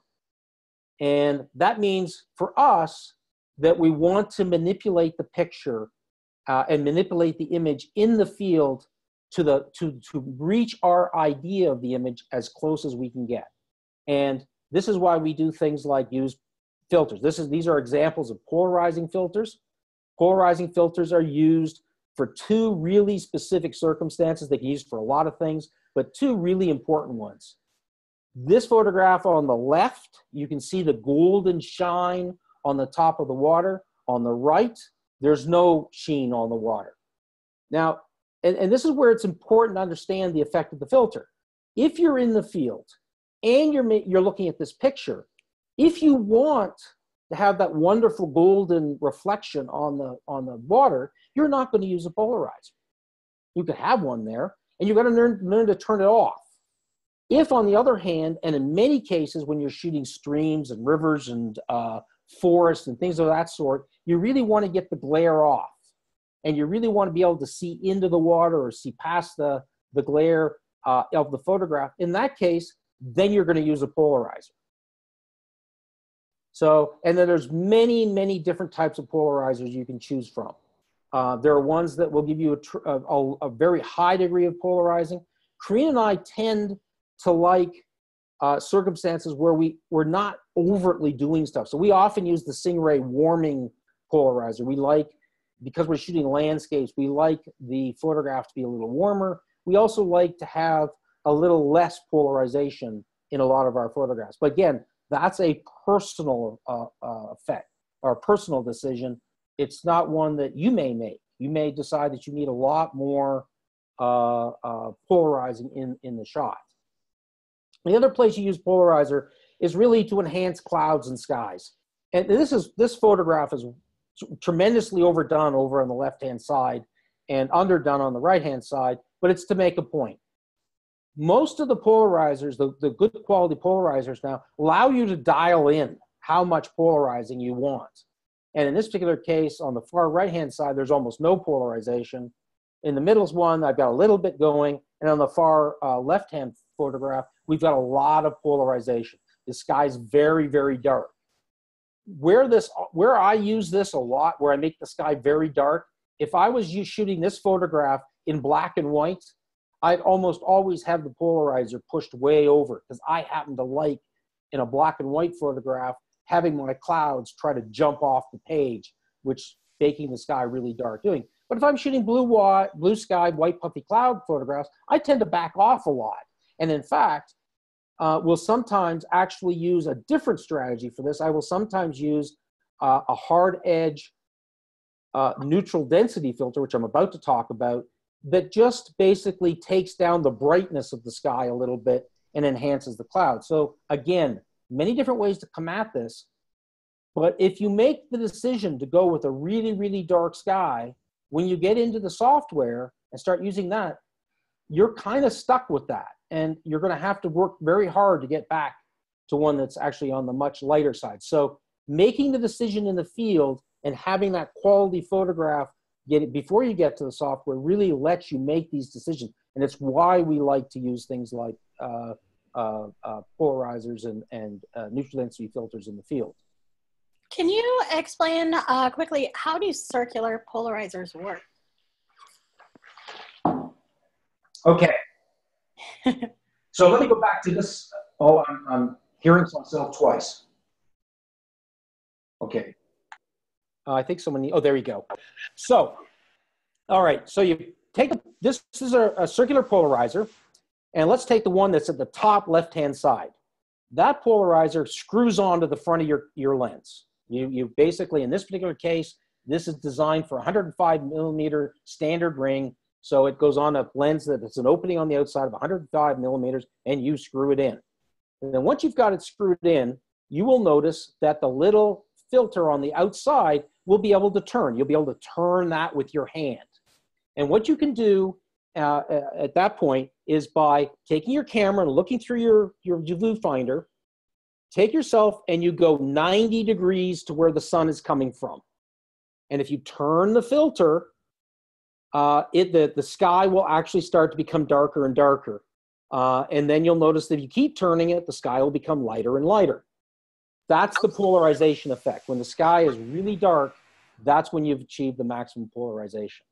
And that means for us that we want to manipulate the picture and manipulate the image in the field to reach our idea of the image as close as we can get. And this is why we do things like use filters. These are examples of polarizing filters. Polarizing filters are used for two really specific circumstances. They can be used for a lot of things, but two really important ones. This photograph on the left, you can see the golden shine on the top of the water. On the right, there's no sheen on the water. Now, and this is where it's important to understand the effect of the filter. If you're in the field and you're looking at this picture, if you want to have that wonderful golden reflection on the water, you're not going to use a polarizer. You could have one there, and you've got to learn to turn it off. If, on the other hand, and in many cases when you're shooting streams and rivers and forests and things of that sort, you really want to get the glare off. And you really want to be able to see into the water or see past the glare of the photograph. In that case, then you're going to use a polarizer. So, and then there's many, many different types of polarizers you can choose from. There are ones that will give you a very high degree of polarizing. Corinne and I tend to like circumstances where we're not overtly doing stuff. So we often use the Singh-Ray warming polarizer. We like, because we're shooting landscapes, we like the photograph to be a little warmer. We also like to have a little less polarization in a lot of our photographs. But again, that's a personal effect or a personal decision. It's not one that you may make. You may decide that you need a lot more polarizing in the shot. The other place you use polarizer is really to enhance clouds and skies. And this photograph is tremendously overdone over on the left-hand side and underdone on the right-hand side, but it's to make a point. Most of the polarizers, the good quality polarizers now, allow you to dial in how much polarizing you want. And in this particular case, on the far right-hand side, there's almost no polarization. In the middle's one, I've got a little bit going. And on the far left-hand photograph, we've got a lot of polarization. The sky's very, very dark. Where I use this a lot, where I make the sky very dark, if I was shooting this photograph in black and white, I'd almost always have the polarizer pushed way over, because I happen to like, in a black and white photograph, having my clouds try to jump off the page, which making the sky really dark doing. But if I'm shooting blue sky, white puffy cloud photographs, I tend to back off a lot. And in fact, we'll sometimes actually use a different strategy for this. I will sometimes use a hard edge neutral density filter, which I'm about to talk about, that just basically takes down the brightness of the sky a little bit and enhances the cloud. So again, many different ways to come at this. But if you make the decision to go with a really, really dark sky, when you get into the software and start using that, you're kind of stuck with that. And you're going to have to work very hard to get back to one that's actually on the much lighter side. So making the decision in the field and having that quality photograph before you get to the software really lets you make these decisions. And it's why we like to use things like polarizers and neutral density filters in the field. Can you explain quickly, how do circular polarizers work? Okay. So let me go back to this. Oh, I'm hearing myself twice. Okay. I think someone, oh, there you go. So, all right. So you take, this is a circular polarizer, and let's take the one that's at the top left-hand side. That polarizer screws onto the front of your lens. You basically, in this particular case, this is designed for 105 millimeter standard ring. So it goes on a lens that it's an opening on the outside of 105 millimeters, and you screw it in. And then once you've got it screwed in, you will notice that the little filter on the outside will be able to turn. You'll be able to turn that with your hand. And what you can do at that point is by taking your camera and looking through your viewfinder, take yourself and you go 90 degrees to where the sun is coming from. And if you turn the filter, the sky will actually start to become darker and darker. And then you'll notice that if you keep turning it, the sky will become lighter and lighter. That's the polarization effect. When the sky is really dark, that's when you've achieved the maximum polarization.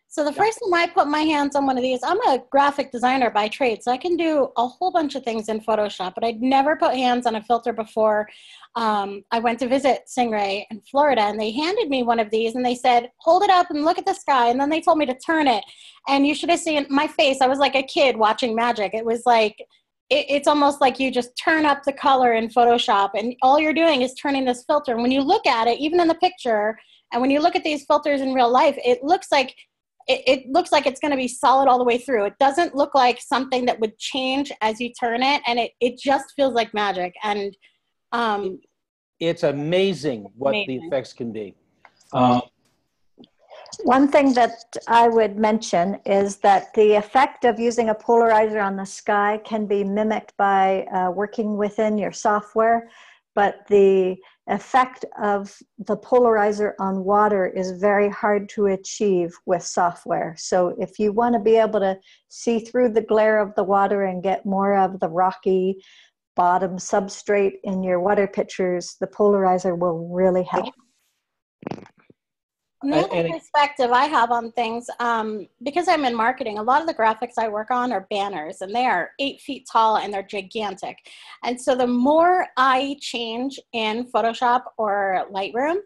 So the first time I put my hands on one of these, I'm a graphic designer by trade, so I can do a whole bunch of things in Photoshop, but I'd never put hands on a filter before. I went to visit Singh-Ray in Florida, and they handed me one of these, and they said, hold it up and look at the sky, and then they told me to turn it. And you should have seen my face. I was like a kid watching magic. It was like, it's almost like you just turn up the color in Photoshop, and all you're doing is turning this filter. And when you look at it, even in the picture, and when you look at these filters in real life, it looks like it's going to be solid all the way through. It doesn't look like something that would change as you turn it, and it just feels like magic. And it's amazing what the effects can be. One thing that I would mention is that the effect of using a polarizer on the sky can be mimicked by working within your software, but the effect of the polarizer on water is very hard to achieve with software. So if you want to be able to see through the glare of the water and get more of the rocky bottom substrate in your water pictures, the polarizer will really help. Another perspective I have on things, because I'm in marketing, a lot of the graphics I work on are banners, and they are 8 feet tall and they're gigantic. And so the more I change in Photoshop or Lightroom,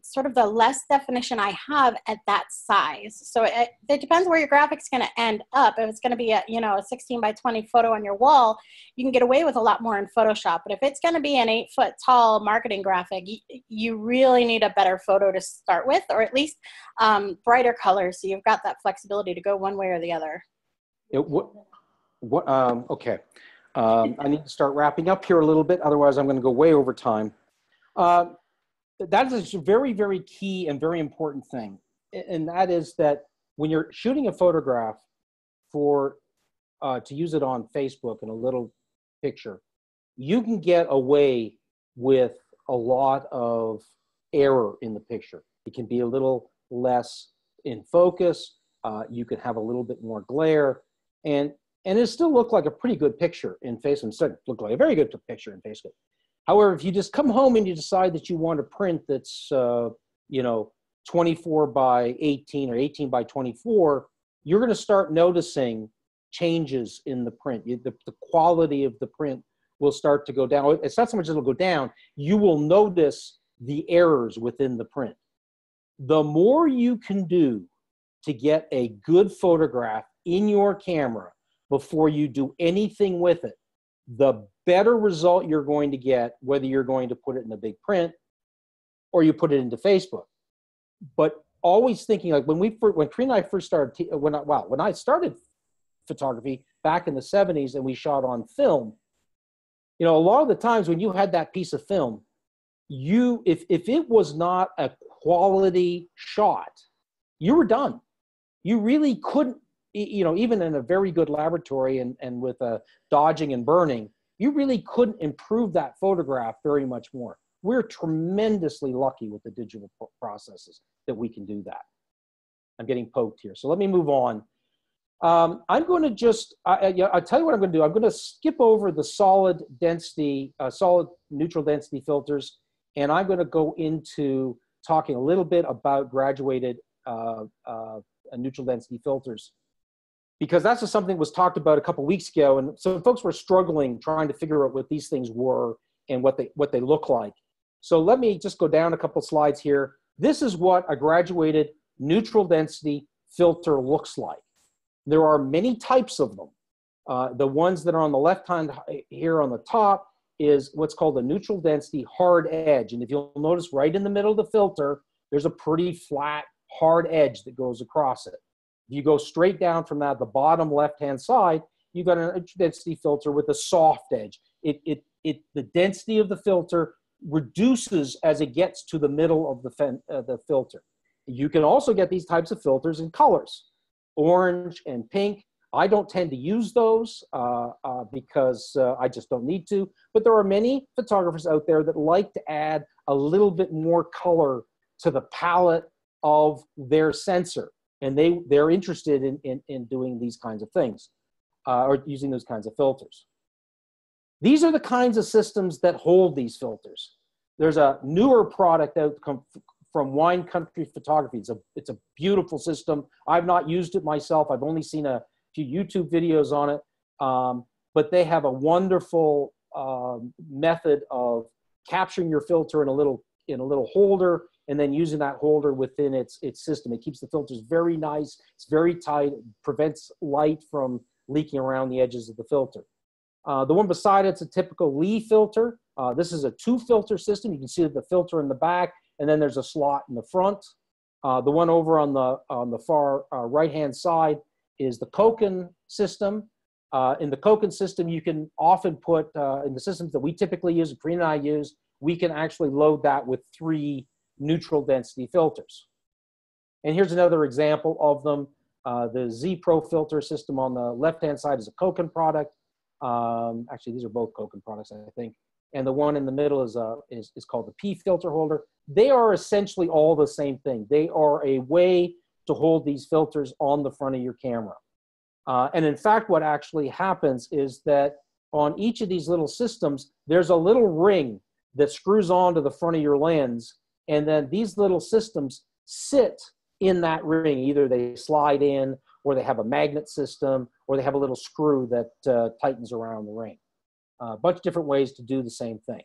sort of the less definition I have at that size. So it depends where your graphic's going to end up. If it's going to be a, you know, a 16 by 20 photo on your wall, you can get away with a lot more in Photoshop. But if it's going to be an 8 foot tall marketing graphic, you really need a better photo to start with, or at least brighter colors, so you've got that flexibility to go one way or the other. Okay. I need to start wrapping up here a little bit, otherwise I'm going to go way over time. That is a very, very key and very important thing. And that is that when you're shooting a photograph for, to use it on Facebook in a little picture, you can get away with a lot of error in the picture. It can be a little less in focus. You can have a little bit more glare, and it still look like a pretty good picture in Facebook. Instead, look like a very good picture in Facebook. However, if you just come home and you decide that you want a print that's, you know, 24 by 18 or 18 by 24, you're going to start noticing changes in the print. The quality of the print will start to go down. It's not so much as it'll go down. You will notice the errors within the print. The more you can do to get a good photograph in your camera before you do anything with it, the better result you're going to get, whether you're going to put it in a big print or you put it into Facebook. But always thinking, like when Corinne and I first started, when I started photography back in the 70s and we shot on film, you know, a lot of the times when you had that piece of film, if it was not a quality shot, you were done. You really couldn't, you know, even in a very good laboratory and with dodging and burning, you really couldn't improve that photograph very much more. We're tremendously lucky with the digital processes that we can do that. I'm getting poked here, so let me move on. I'm going to just, I'll tell you what I'm going to do. I'm going to skip over the solid density, solid neutral density filters, and I'm going to go into talking a little bit about graduated neutral density filters, because that's just something that was talked about a couple weeks ago, and so folks were struggling trying to figure out what these things were and what they look like. So let me just go down a couple slides here. This is what a graduated neutral density filter looks like. There are many types of them. The ones that are on the left hand here on the top is what's called a neutral density hard edge. And if you'll notice right in the middle of the filter, there's a pretty flat hard edge that goes across it. If you go straight down from that, the bottom left-hand side, you've got an neutral density filter with a soft edge. The density of the filter reduces as it gets to the middle of the filter. You can also get these types of filters in colors, orange and pink. I don't tend to use those because I just don't need to, but there are many photographers out there that like to add a little bit more color to the palette of their sensor, and they're interested in doing these kinds of things or using those kinds of filters. These are the kinds of systems that hold these filters. There's a newer product out from Wine Country Photography. It's a beautiful system. I've not used it myself. I've only seen a few YouTube videos on it, but they have a wonderful method of capturing your filter in a little holder and then using that holder within its system. It keeps the filters very nice. It's very tight. It prevents light from leaking around the edges of the filter. The one beside it's a typical Lee filter. This is a 2-filter system. You can see the filter in the back, and then there's a slot in the front. The one over on the far right-hand side is the Koken system. In the Koken system, you can often put, in the systems that we typically use, Corinne and I use, we can actually load that with 3 neutral density filters. And here's another example of them. The Z Pro filter system on the left-hand side is a Koken product. Actually, these are both Koken products, I think. And the one in the middle is called the P filter holder. They are essentially all the same thing. They are a way to hold these filters on the front of your camera. And in fact, what actually happens is that on each of these little systems, there's a little ring that screws onto the front of your lens. And then these little systems sit in that ring. Either they slide in, or they have a magnet system, or they have a little screw that tightens around the ring. A bunch of different ways to do the same thing.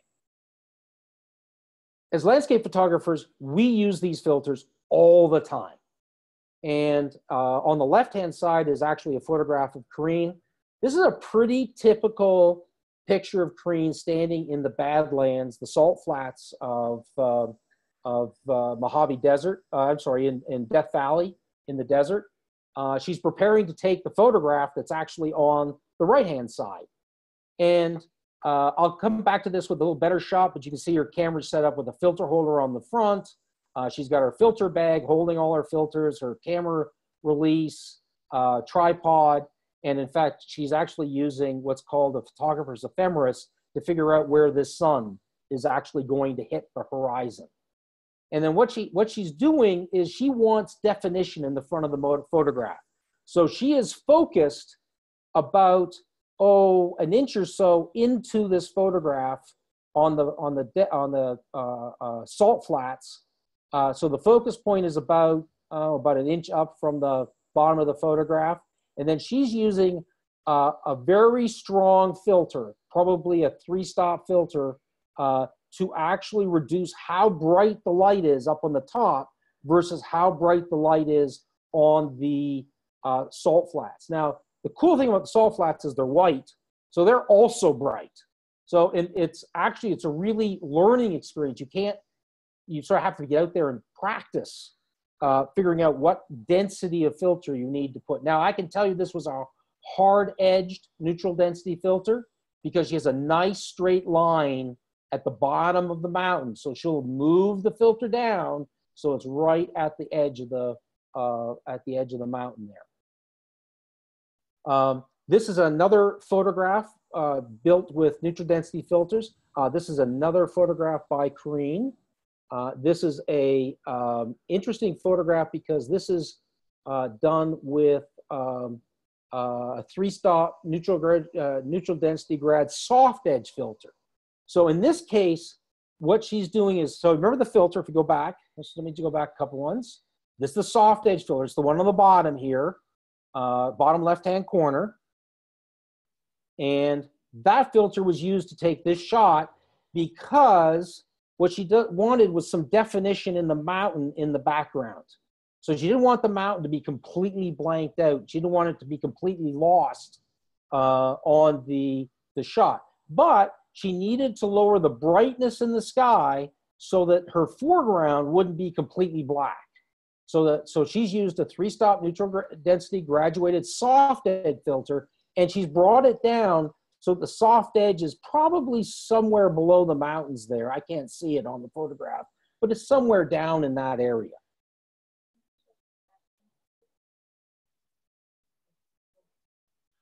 As landscape photographers, we use these filters all the time. And on the left-hand side is actually a photograph of Corinne. This is a pretty typical picture of Corinne standing in the Badlands, the salt flats of Mojave Desert. I'm sorry, in Death Valley in the desert. She's preparing to take the photograph that's actually on the right-hand side. And I'll come back to this with a little better shot, but you can see her camera set up with a filter holder on the front. She's got her filter bag holding all her filters, her camera release, tripod, and in fact, she's actually using what's called a photographer's ephemeris to figure out where this sun is actually going to hit the horizon. And then what she's doing is she wants definition in the front of the photograph. So she is focused about, an inch or so into this photograph on the salt flats. So the focus point is about an inch up from the bottom of the photograph. And then she's using a very strong filter, probably a 3-stop filter, to actually reduce how bright the light is up on the top versus how bright the light is on the salt flats. Now, the cool thing about the salt flats is they're white, so they're also bright. So it's a really learning experience. You sort of have to get out there and practice figuring out what density of filter you need to put. Now, I can tell you this was a hard-edged neutral density filter because she has a nice straight line at the bottom of the mountain. So she'll move the filter down so it's right at the edge of the mountain there. This is another photograph built with neutral density filters. This is another photograph by Corinne. This is a interesting photograph because this is done with a 3-stop neutral density grad soft edge filter. So in this case, what she's doing is, so remember the filter, if you go back, let me go back a couple ones. This is the soft edge filter. It's the one on the bottom here, bottom left-hand corner. And that filter was used to take this shot because what she wanted was some definition in the mountain in the background. So she didn't want the mountain to be completely blanked out. She didn't want it to be completely lost on the shot. But she needed to lower the brightness in the sky so that her foreground wouldn't be completely black. So she's used a 3-stop neutral density graduated soft edge filter, and she's brought it down so the soft edge is probably somewhere below the mountains there. I can't see it on the photograph, but it's somewhere down in that area.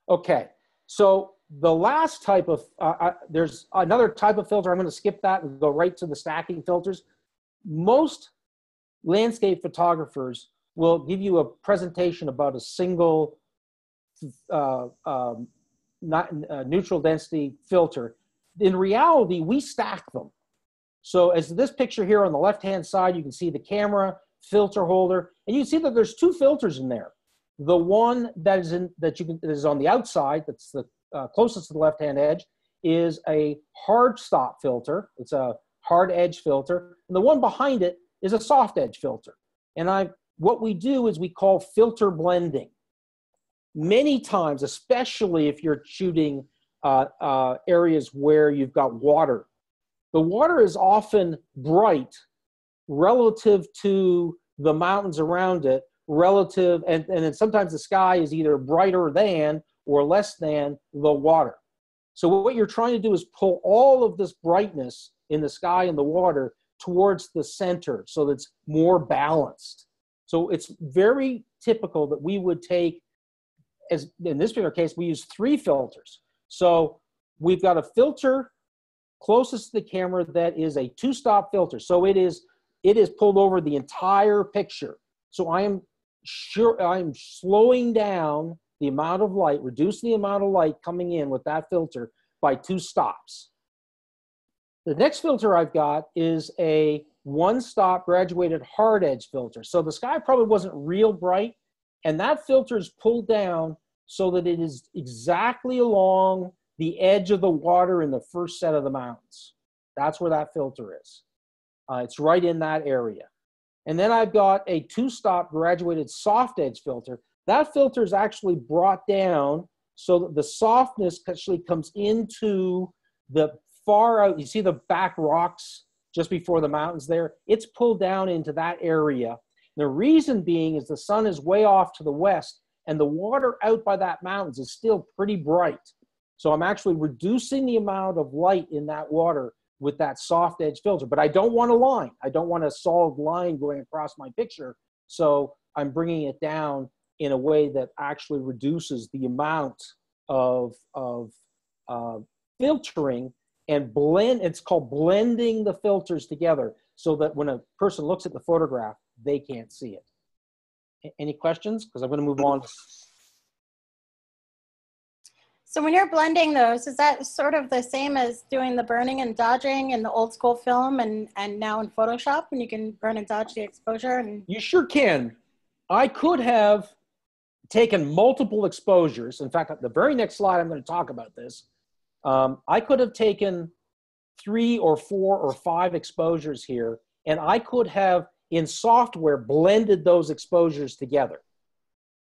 Okay, so the last type of, there's another type of filter. I'm going to skip that and go right to the stacking filters. Most landscape photographers will give you a presentation about a single neutral density filter. In reality, we stack them. So as this picture here on the left-hand side, you can see the camera, filter holder, and you can see that there's 2 filters in there. The one that is on the outside, that's the closest to the left-hand edge, is a hard stop filter. It's a hard edge filter. And the one behind it is a soft edge filter. And what we do is we call filter blending. Many times, especially if you're shooting areas where you've got water, the water is often bright relative to the mountains around it, and then sometimes the sky is either brighter than or less than the water. So what you're trying to do is pull all of this brightness in the sky and the water towards the center so that it's more balanced. So it's very typical that we would take, as in this particular case, we use 3 filters. So we've got a filter closest to the camera that is a 2-stop filter. So it is pulled over the entire picture. So I'm slowing down the amount of light, reducing the amount of light coming in with that filter by 2 stops. The next filter I've got is a 1-stop graduated hard edge filter. So the sky probably wasn't real bright, and that filter is pulled down so that it is exactly along the edge of the water in the first set of the mountains. That's where that filter is. It's right in that area. And then I've got a 2-stop graduated soft edge filter. That filter is actually brought down so that the softness actually comes into the far out. You see the back rocks just before the mountains there? It's pulled down into that area. The reason being is the sun is way off to the west, and the water out by that mountains is still pretty bright. So I'm actually reducing the amount of light in that water with that soft edge filter. But I don't want a line. I don't want a solid line going across my picture. So I'm bringing it down in a way that actually reduces the amount of filtering and blend. It's called blending the filters together so that when a person looks at the photograph, they can't see it. Any questions? Because I'm going to move on. So when you're blending those, is that sort of the same as doing the burning and dodging in the old school film and now in Photoshop when you can burn and dodge the exposure? And you sure can. I could have taken multiple exposures. In fact, the very next slide, I'm going to talk about this. I could have taken 3 or 4 or 5 exposures here, and I could have, in software, blended those exposures together.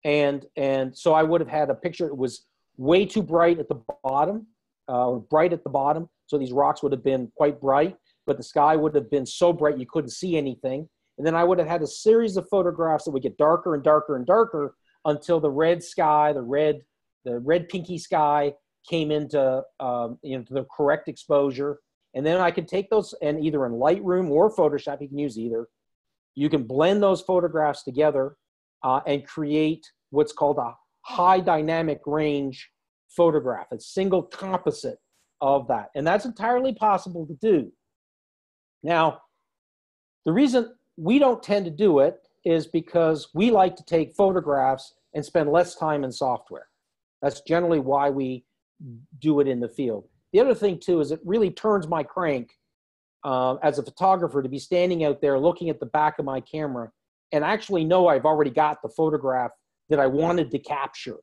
And so I would have had a picture that was way too bright at the bottom, or bright at the bottom. So these rocks would have been quite bright, but the sky would have been so bright you couldn't see anything. And then I would have had a series of photographs that would get darker and darker and darker until the red sky, the red pinky sky came into the correct exposure. And then I could take those, and either in Lightroom or Photoshop, you can use either. You can blend those photographs together and create what's called a high dynamic range photograph, a single composite of that. And that's entirely possible to do. Now, the reason we don't tend to do it is because we like to take photographs and spend less time in software. That's generally why we do it in the field. The other thing too is it really turns my crank as a photographer to be standing out there looking at the back of my camera and actually know I've already got the photograph that I wanted to capture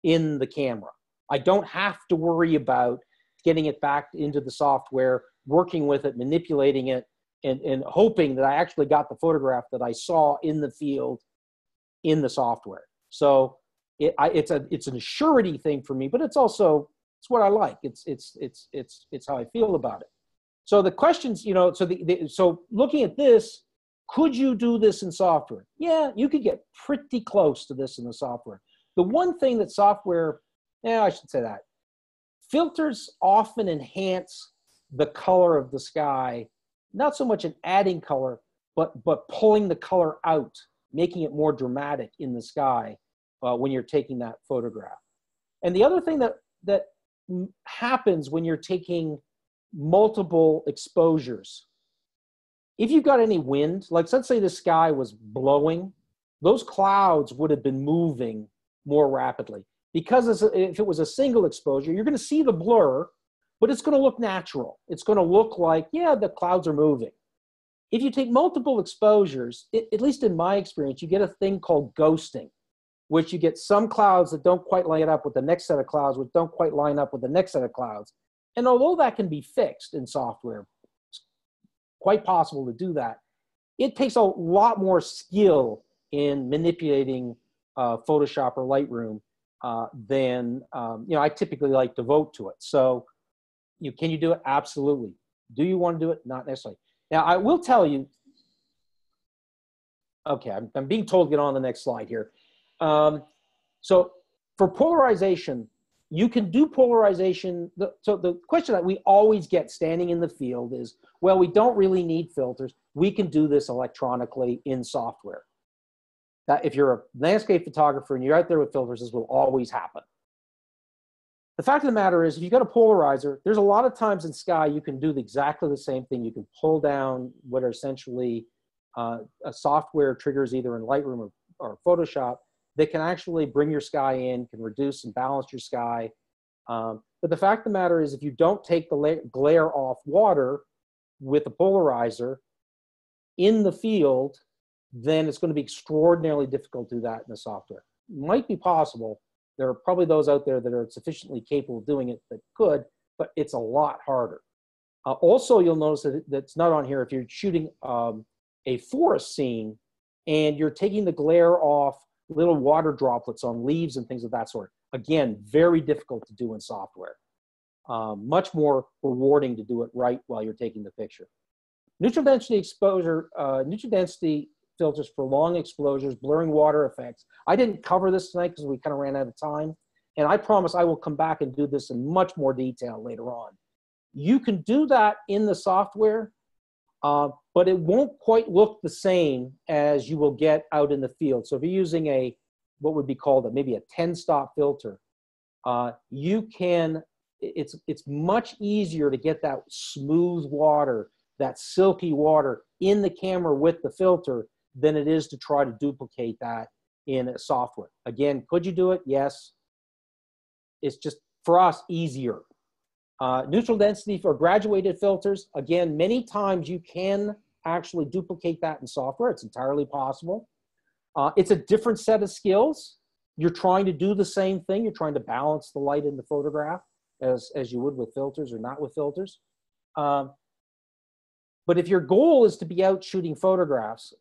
in the camera. I don't have to worry about getting it back into the software, working with it, manipulating it, and hoping that I actually got the photograph that I saw in the field in the software. So it's an surety thing for me, but it's also, it's what I like. It's how I feel about it. So the questions, so looking at this, could you do this in software? Yeah, you could get pretty close to this in the software. The one thing that software, I should say that, filters often enhance the color of the sky, not so much in adding color, but pulling the color out, making it more dramatic in the sky when you're taking that photograph. And the other thing that happens when you're taking multiple exposures, if you've got any wind, like let's say the sky was blowing, those clouds would have been moving more rapidly. Because if it was a single exposure, you're going to see the blur, but it's going to look natural. It's going to look like, yeah, the clouds are moving. If you take multiple exposures, at least in my experience, you get a thing called ghosting, which you get some clouds that don't quite line up with the next set of clouds, which don't quite line up with the next set of clouds. And although that can be fixed in software, quite possible to do that, it takes a lot more skill in manipulating Photoshop or Lightroom than I typically like to devote to it. So can you do it? Absolutely. Do you want to do it? Not necessarily. Now I will tell you, okay, I'm being told to get on the next slide here. So for polarization, you can do polarization. So the question that we always get standing in the field is, well, we don't really need filters. We can do this electronically in software. That if you're a landscape photographer and you're out there with filters, this will always happen. The fact of the matter is, if you've got a polarizer, there's a lot of times in Sky you can do exactly the same thing. You can pull down what are essentially a software triggers either in Lightroom or Photoshop that can actually bring your sky in, can reduce and balance your sky. But the fact of the matter is, if you don't take the glare off water with a polarizer in the field, then it's going to be extraordinarily difficult to do that in the software. It might be possible. There are probably those out there that are sufficiently capable of doing it that could, but it's a lot harder. Also, you'll notice that that's not on here. If you're shooting a forest scene and you're taking the glare off little water droplets on leaves and things of that sort, again, very difficult to do in software. Much more rewarding to do it right while you're taking the picture. Neutral density exposure, neutral density filters for long exposures, blurring water effects. I didn't cover this tonight because we kind of ran out of time. And I promise I will come back and do this in much more detail later on. You can do that in the software, but it won't quite look the same as you will get out in the field. So if you're using what would be called maybe a 10-stop filter, it's much easier to get that smooth water, that silky water in the camera with the filter than it is to try to duplicate that in a software. Again, could you do it? Yes. It's just, for us, easier. Neutral density for graduated filters. Again, many times you can actually duplicate that in software. It's entirely possible. It's a different set of skills. You're trying to do the same thing. You're trying to balance the light in the photograph as you would with filters or not with filters. But if your goal is to be out shooting photographs,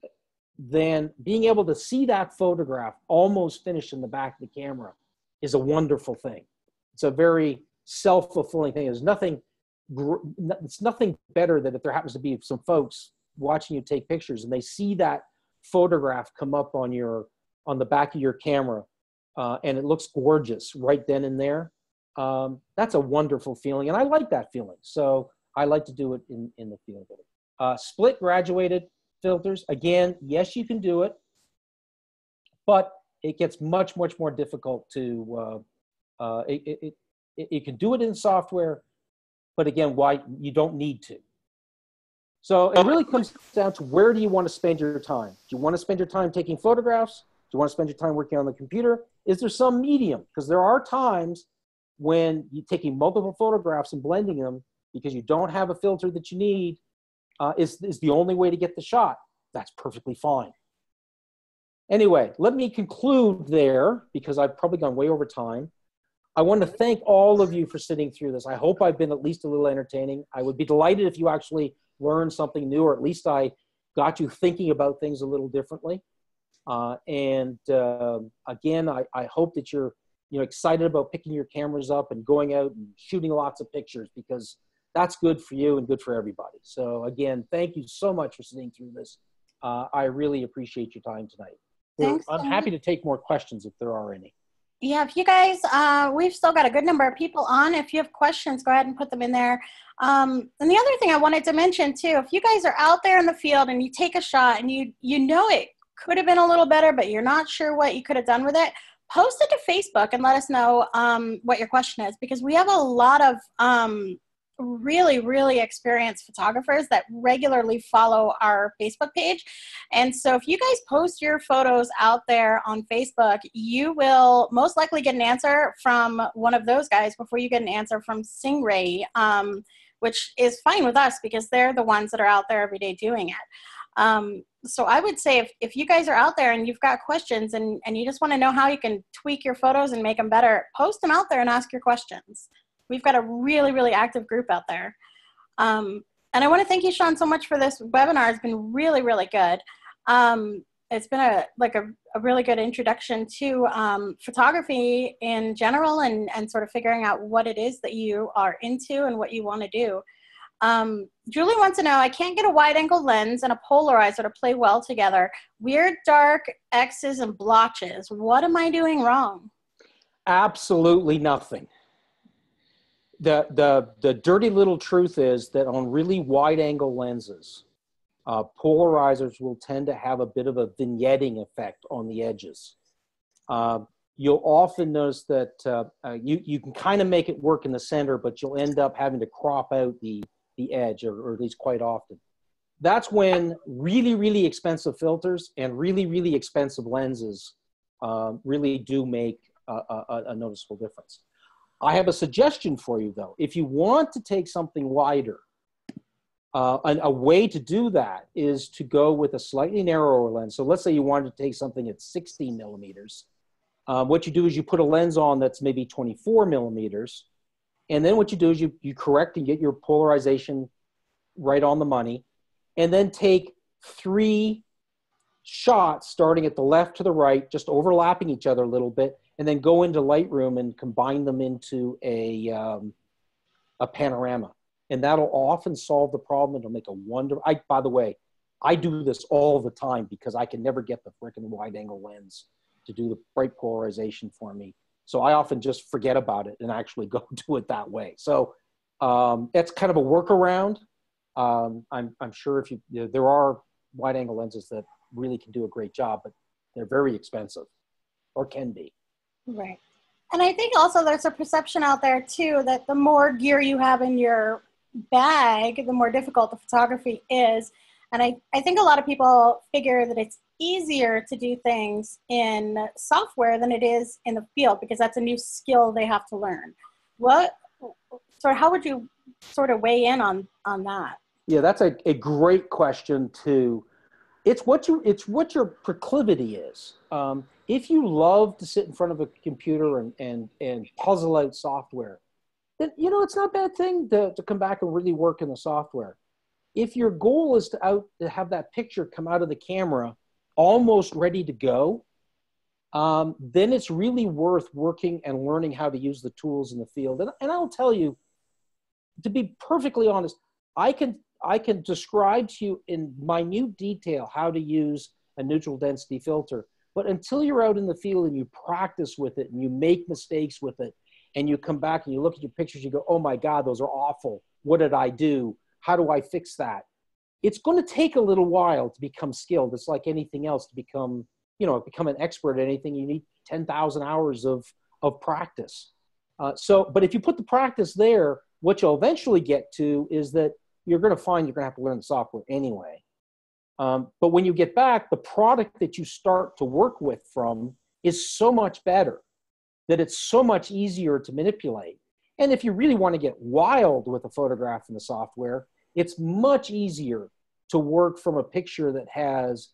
then being able to see that photograph almost finished in the back of the camera is a wonderful thing. It's a very self-fulfilling thing. It's nothing better than if there happens to be some folks watching you take pictures and they see that photograph come up on the back of your camera and it looks gorgeous right then and there. That's a wonderful feeling, and I like that feeling. So I like to do it in the field. Split graduated filters, again, yes, you can do it, but it gets much, much more difficult to, you can do it in software, but again, why you don't need to. So it really comes down to, where do you want to spend your time? Do you want to spend your time taking photographs? Do you want to spend your time working on the computer? Is there some medium? Because there are times when you're taking multiple photographs and blending them because you don't have a filter that you need is the only way to get the shot. That's perfectly fine. Anyway, let me conclude there because I've probably gone way over time. I want to thank all of you for sitting through this. I hope I've been at least a little entertaining. I would be delighted if you actually learned something new, or at least I got you thinking about things a little differently. Again, I hope that you're excited about picking your cameras up and going out and shooting lots of pictures, because that's good for you and good for everybody. So again, thank you so much for sitting through this. I really appreciate your time tonight. Thanks. I'm happy to take more questions if there are any. Yeah, if you guys, we've still got a good number of people on. If you have questions, go ahead and put them in there. And the other thing I wanted to mention too, if you guys are out there in the field and you take a shot and you know it could have been a little better, but you're not sure what you could have done with it, post it to Facebook and let us know what your question is, because we have a lot of really, really experienced photographers that regularly follow our Facebook page. And so if you guys post your photos out there on Facebook, you will most likely get an answer from one of those guys before you get an answer from Singh-Ray, which is fine with us because they're the ones that are out there every day doing it. So I would say if you guys are out there and you've got questions and you just want to know how you can tweak your photos and make them better, post them out there and ask your questions. We've got a really, really active group out there. And I want to thank you, Shawn, so much for this webinar. It's been really, really good. It's been a really good introduction to photography in general and sort of figuring out what it is that you are into and what you want to do. Julie wants to know, I can't get a wide angle lens and a polarizer to play well together. Weird dark X's and blotches. What am I doing wrong? Absolutely nothing. The dirty little truth is that on really wide angle lenses, Polarizers will tend to have a bit of a vignetting effect on the edges. You'll often notice that you can kind of make it work in the center, but you'll end up having to crop out the edge, or at least quite often. That's when really, really expensive filters and really, really expensive lenses really do make a noticeable difference. I have a suggestion for you, though. If you want to take something wider, a way to do that is to go with a slightly narrower lens. So let's say you wanted to take something at 16 millimeters. What you do is you put a lens on that's maybe 24 millimeters. And then what you do is you correct and get your polarization right on the money. And then take 3 shots starting at the left to the right, just overlapping each other a little bit, and then go into Lightroom and combine them into a panorama. And that'll often solve the problem. It'll make a wonderful, by the way, I do this all the time because I can never get the frickin' wide angle lens to do the bright polarization for me. So I often just forget about it and actually go do it that way. So that's kind of a workaround. I'm sure if there are wide angle lenses that really can do a great job, but they're very expensive, or can be. Right. And I think also there's a perception out there too that the more gear you have in your bag, the more difficult the photography is. And I think a lot of people figure that it's easier to do things in software than it is in the field, because that's a new skill they have to learn. How would you sort of weigh in on that? Yeah, that's a great question too. It's what your proclivity is. If you love to sit in front of a computer and puzzle out software, then it's not a bad thing to come back and really work in the software. If your goal is to have that picture come out of the camera almost ready to go, then it's really worth working and learning how to use the tools in the field. And I'll tell you, to be perfectly honest, I can describe to you in minute detail how to use a neutral density filter. But until you're out in the field and you practice with it and you make mistakes with it and you come back and you look at your pictures, you go, oh my God, those are awful. What did I do? How do I fix that? It's going to take a little while to become skilled. It's like anything else. To become an expert at anything, you need 10,000 hours of practice. But if you put the practice there, what you'll eventually get to is that you're going to find you're going to have to learn the software anyway. But when you get back, the product that you start to work with from is so much better that it's so much easier to manipulate. And if you really want to get wild with a photograph in the software, it's much easier to work from a picture that has,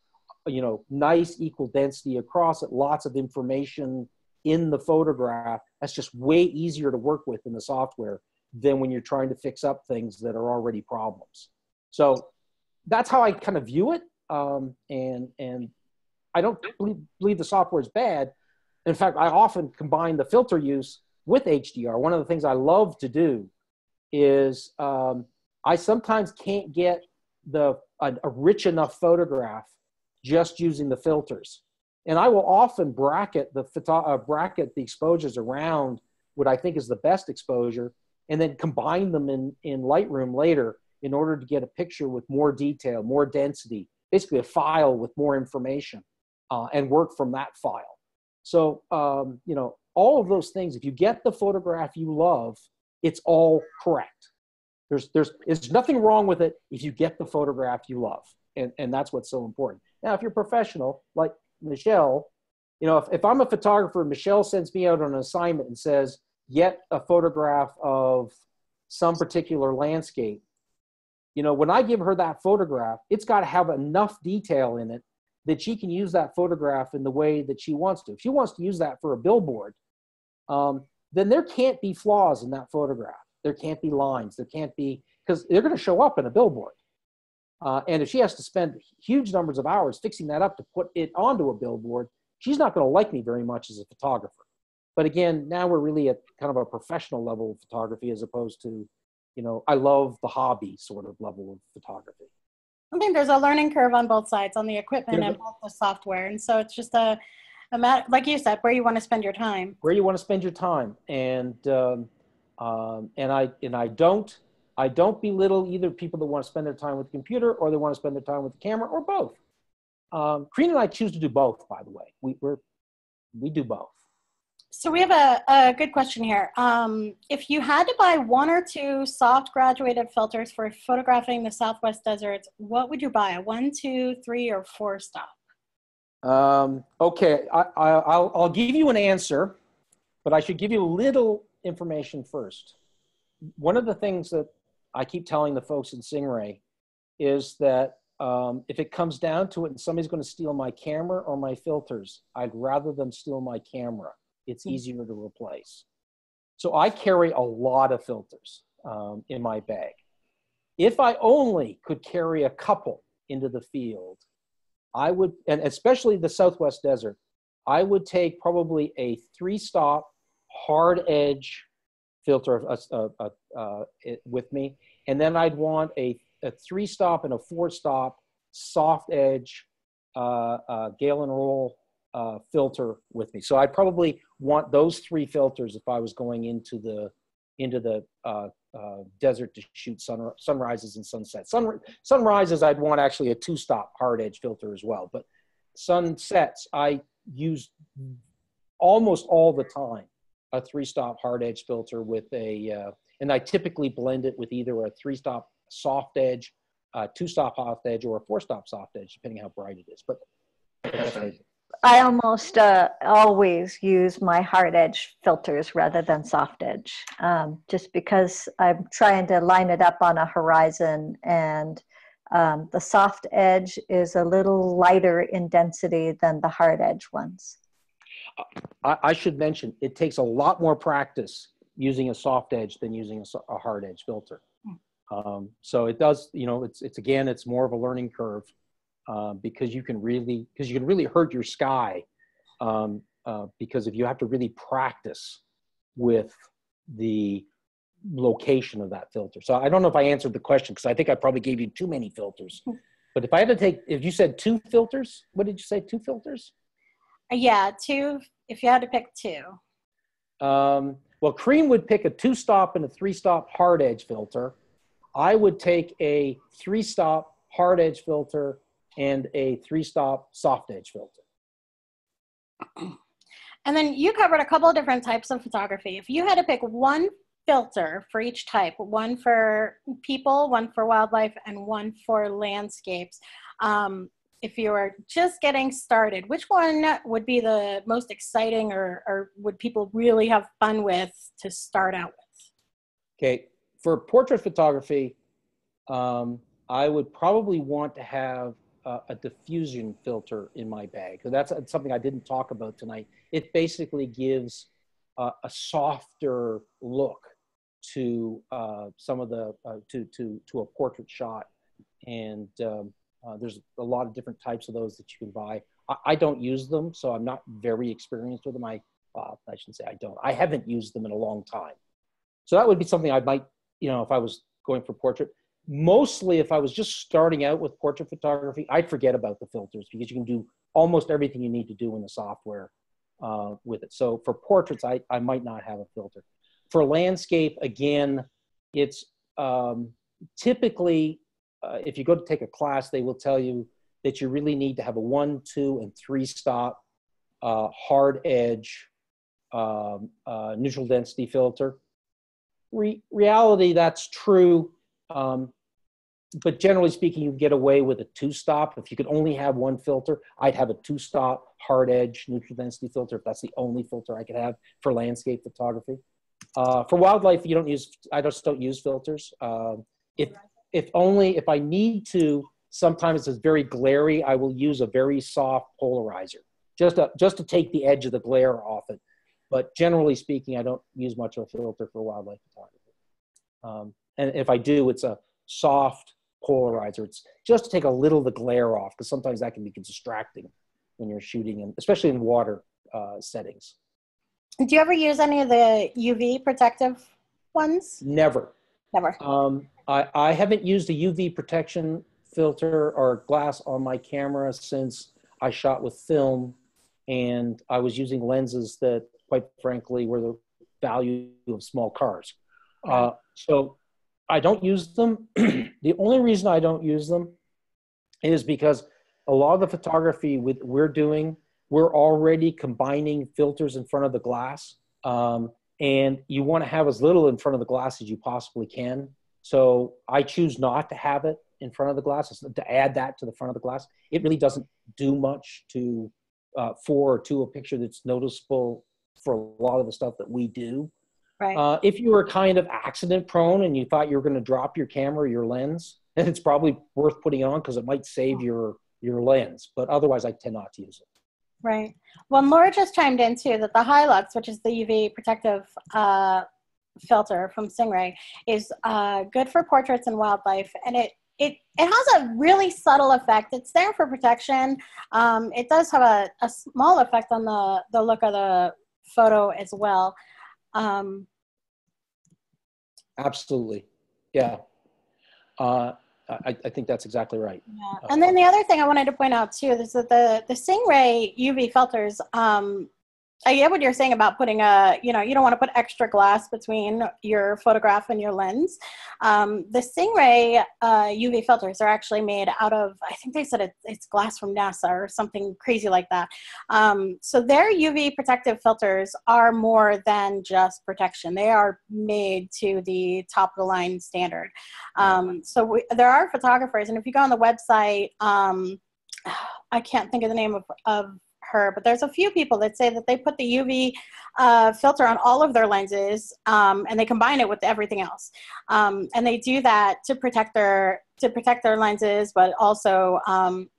nice equal density across it, lots of information in the photograph. That's just way easier to work with in the software than when you're trying to fix up things that are already problems. So that's how I kind of view it. And I don't believe the software is bad. In fact, I often combine the filter use with HDR. One of the things I love to do is I sometimes can't get a rich enough photograph just using the filters. And I will often bracket the exposures around what I think is the best exposure, and then combine them in Lightroom later in order to get a picture with more detail, more density, basically a file with more information, and work from that file. So, all of those things, if you get the photograph you love, it's all correct. There's nothing wrong with it if you get the photograph you love. And that's what's so important. Now, if you're professional, like Michelle, if I'm a photographer, Michelle sends me out on an assignment and says, get a photograph of some particular landscape. When I give her that photograph, it's got to have enough detail in it that she can use that photograph in the way that she wants to. If she wants to use that for a billboard, then there can't be flaws in that photograph. There can't be lines. There can't be, because they're going to show up in a billboard. And if she has to spend huge numbers of hours fixing that up to put it onto a billboard, she's not going to like me very much as a photographer. But again, now we're really at kind of a professional level of photography as opposed to, I love the hobby sort of level of photography. I think there's a learning curve on both sides, on the equipment and both the software. And so it's just a matter, like you said, where you want to spend your time. Where you want to spend your time. And I I don't belittle either people that want to spend their time with the computer or they want to spend their time with the camera or both. Corinne and I choose to do both, by the way. We do both. So we have a good question here. If you had to buy 1 or 2 soft graduated filters for photographing the Southwest deserts, what would you buy? A 1, 2, 3, or 4 stop? Okay, I'll give you an answer, but I should give you a little information first. One of the things that I keep telling the folks in Singh-Ray is that if it comes down to it and somebody's going to steal my camera or my filters, I'd rather them steal my camera. It's easier to replace. So I carry a lot of filters in my bag. If I only could carry a couple into the field, I would, and especially the Southwest desert, I would take probably a 3-stop hard edge filter with me. And then I'd want a 3-stop and a 4-stop soft edge Gale and Roll filter with me. So I'd probably want those 3 filters if I was going into the desert to shoot sunrises and sunsets. Sunrises, I'd want actually a 2-stop hard edge filter as well. But sunsets, I use almost all the time a 3-stop hard edge filter with and I typically blend it with either a 3-stop soft edge, 2-stop soft edge, or a 4-stop soft edge, depending how bright it is. But I almost always use my hard edge filters rather than soft edge, just because I'm trying to line it up on a horizon, and the soft edge is a little lighter in density than the hard edge ones. I should mention, it takes a lot more practice using a soft edge than using a hard edge filter. So it does, you know, it's more of a learning curve. Because you can really hurt your sky because if you have to really practice with the location of that filter. So I don't know if I answered the question because I think I probably gave you too many filters. But if I had to take, if you said 2 filters, what did you say, 2 filters? Yeah, 2, if you had to pick 2. Well, Corinne would pick a 2-stop and a 3-stop hard edge filter. I would take a 3-stop hard edge filter and a 3-stop soft edge filter. And then you covered a couple of different types of photography. If you had to pick 1 filter for each type, 1 for people, 1 for wildlife, and 1 for landscapes, if you were just getting started, which one would be the most exciting or would people really have fun with to start out with? Okay, for portrait photography, I would probably want to have a diffusion filter in my bag. So that's something I didn't talk about tonight. It basically gives a softer look to some of the to a portrait shot, and there's a lot of different types of those that you can buy. I don't use them, so I'm not very experienced with them. I shouldn't say I don't. I haven't used them in a long time. So that would be something I might, you know, if I was going for portrait. Mostly, if I was just starting out with portrait photography, I'd forget about the filters because you can do almost everything you need to do in the software with it. So for portraits, I might not have a filter. For landscape, again, it's typically, if you go to take a class, they will tell you that you really need to have a 1, 2, and 3-stop hard edge neutral density filter. Reality, that's true. But generally speaking, you get away with a 2-stop. If you could only have 1 filter, I'd have a 2-stop hard edge neutral density filter if that's the only filter I could have for landscape photography. For wildlife, I just don't use filters. If I need to, sometimes it's very glary, I will use a very soft polarizer just to take the edge of the glare off it. But generally speaking, I don't use much of a filter for wildlife photography. And if I do, it's a soft polarizer. It's just to take a little of the glare off, because sometimes that can be distracting when you're shooting, especially in water settings. Do you ever use any of the UV protective ones? Never. Never. I haven't used a UV protection filter or glass on my camera since I shot with film, and I was using lenses that, quite frankly, were the value of small cars. So I don't use them. The only reason I don't use them is because a lot of the photography we're doing, we're already combining filters in front of the glass. And you want to have as little in front of the glass as you possibly can. So I choose not to have it in front of the glass, to add that to the front of the glass. It really doesn't do much to a picture that's noticeable for a lot of the stuff that we do. Right. If you were kind of accident prone and you thought you were going to drop your camera or your lens, then it's probably worth putting on because it might save your lens. But otherwise, I tend not to use it. Right. Well, Laura just chimed in too that the Hilux, which is the UV protective filter from Singh-Ray, is good for portraits and wildlife, and it has a really subtle effect. It's there for protection. It does have a small effect on the look of the photo as well. Absolutely. Yeah. I think that's exactly right. Yeah. And then the other thing I wanted to point out too is that the Singh-Ray UV filters, I get what you're saying about putting you don't want to put extra glass between your photograph and your lens. The Singh-Ray UV filters are actually made out of, I think they said it's glass from NASA or something crazy like that. So their UV protective filters are more than just protection. They are made to the top of the line standard. So there are photographers, and if you go on the website, I can't think of the name of her, but there's a few people that say that they put the UV filter on all of their lenses, and they combine it with everything else, and they do that to protect their lenses, but also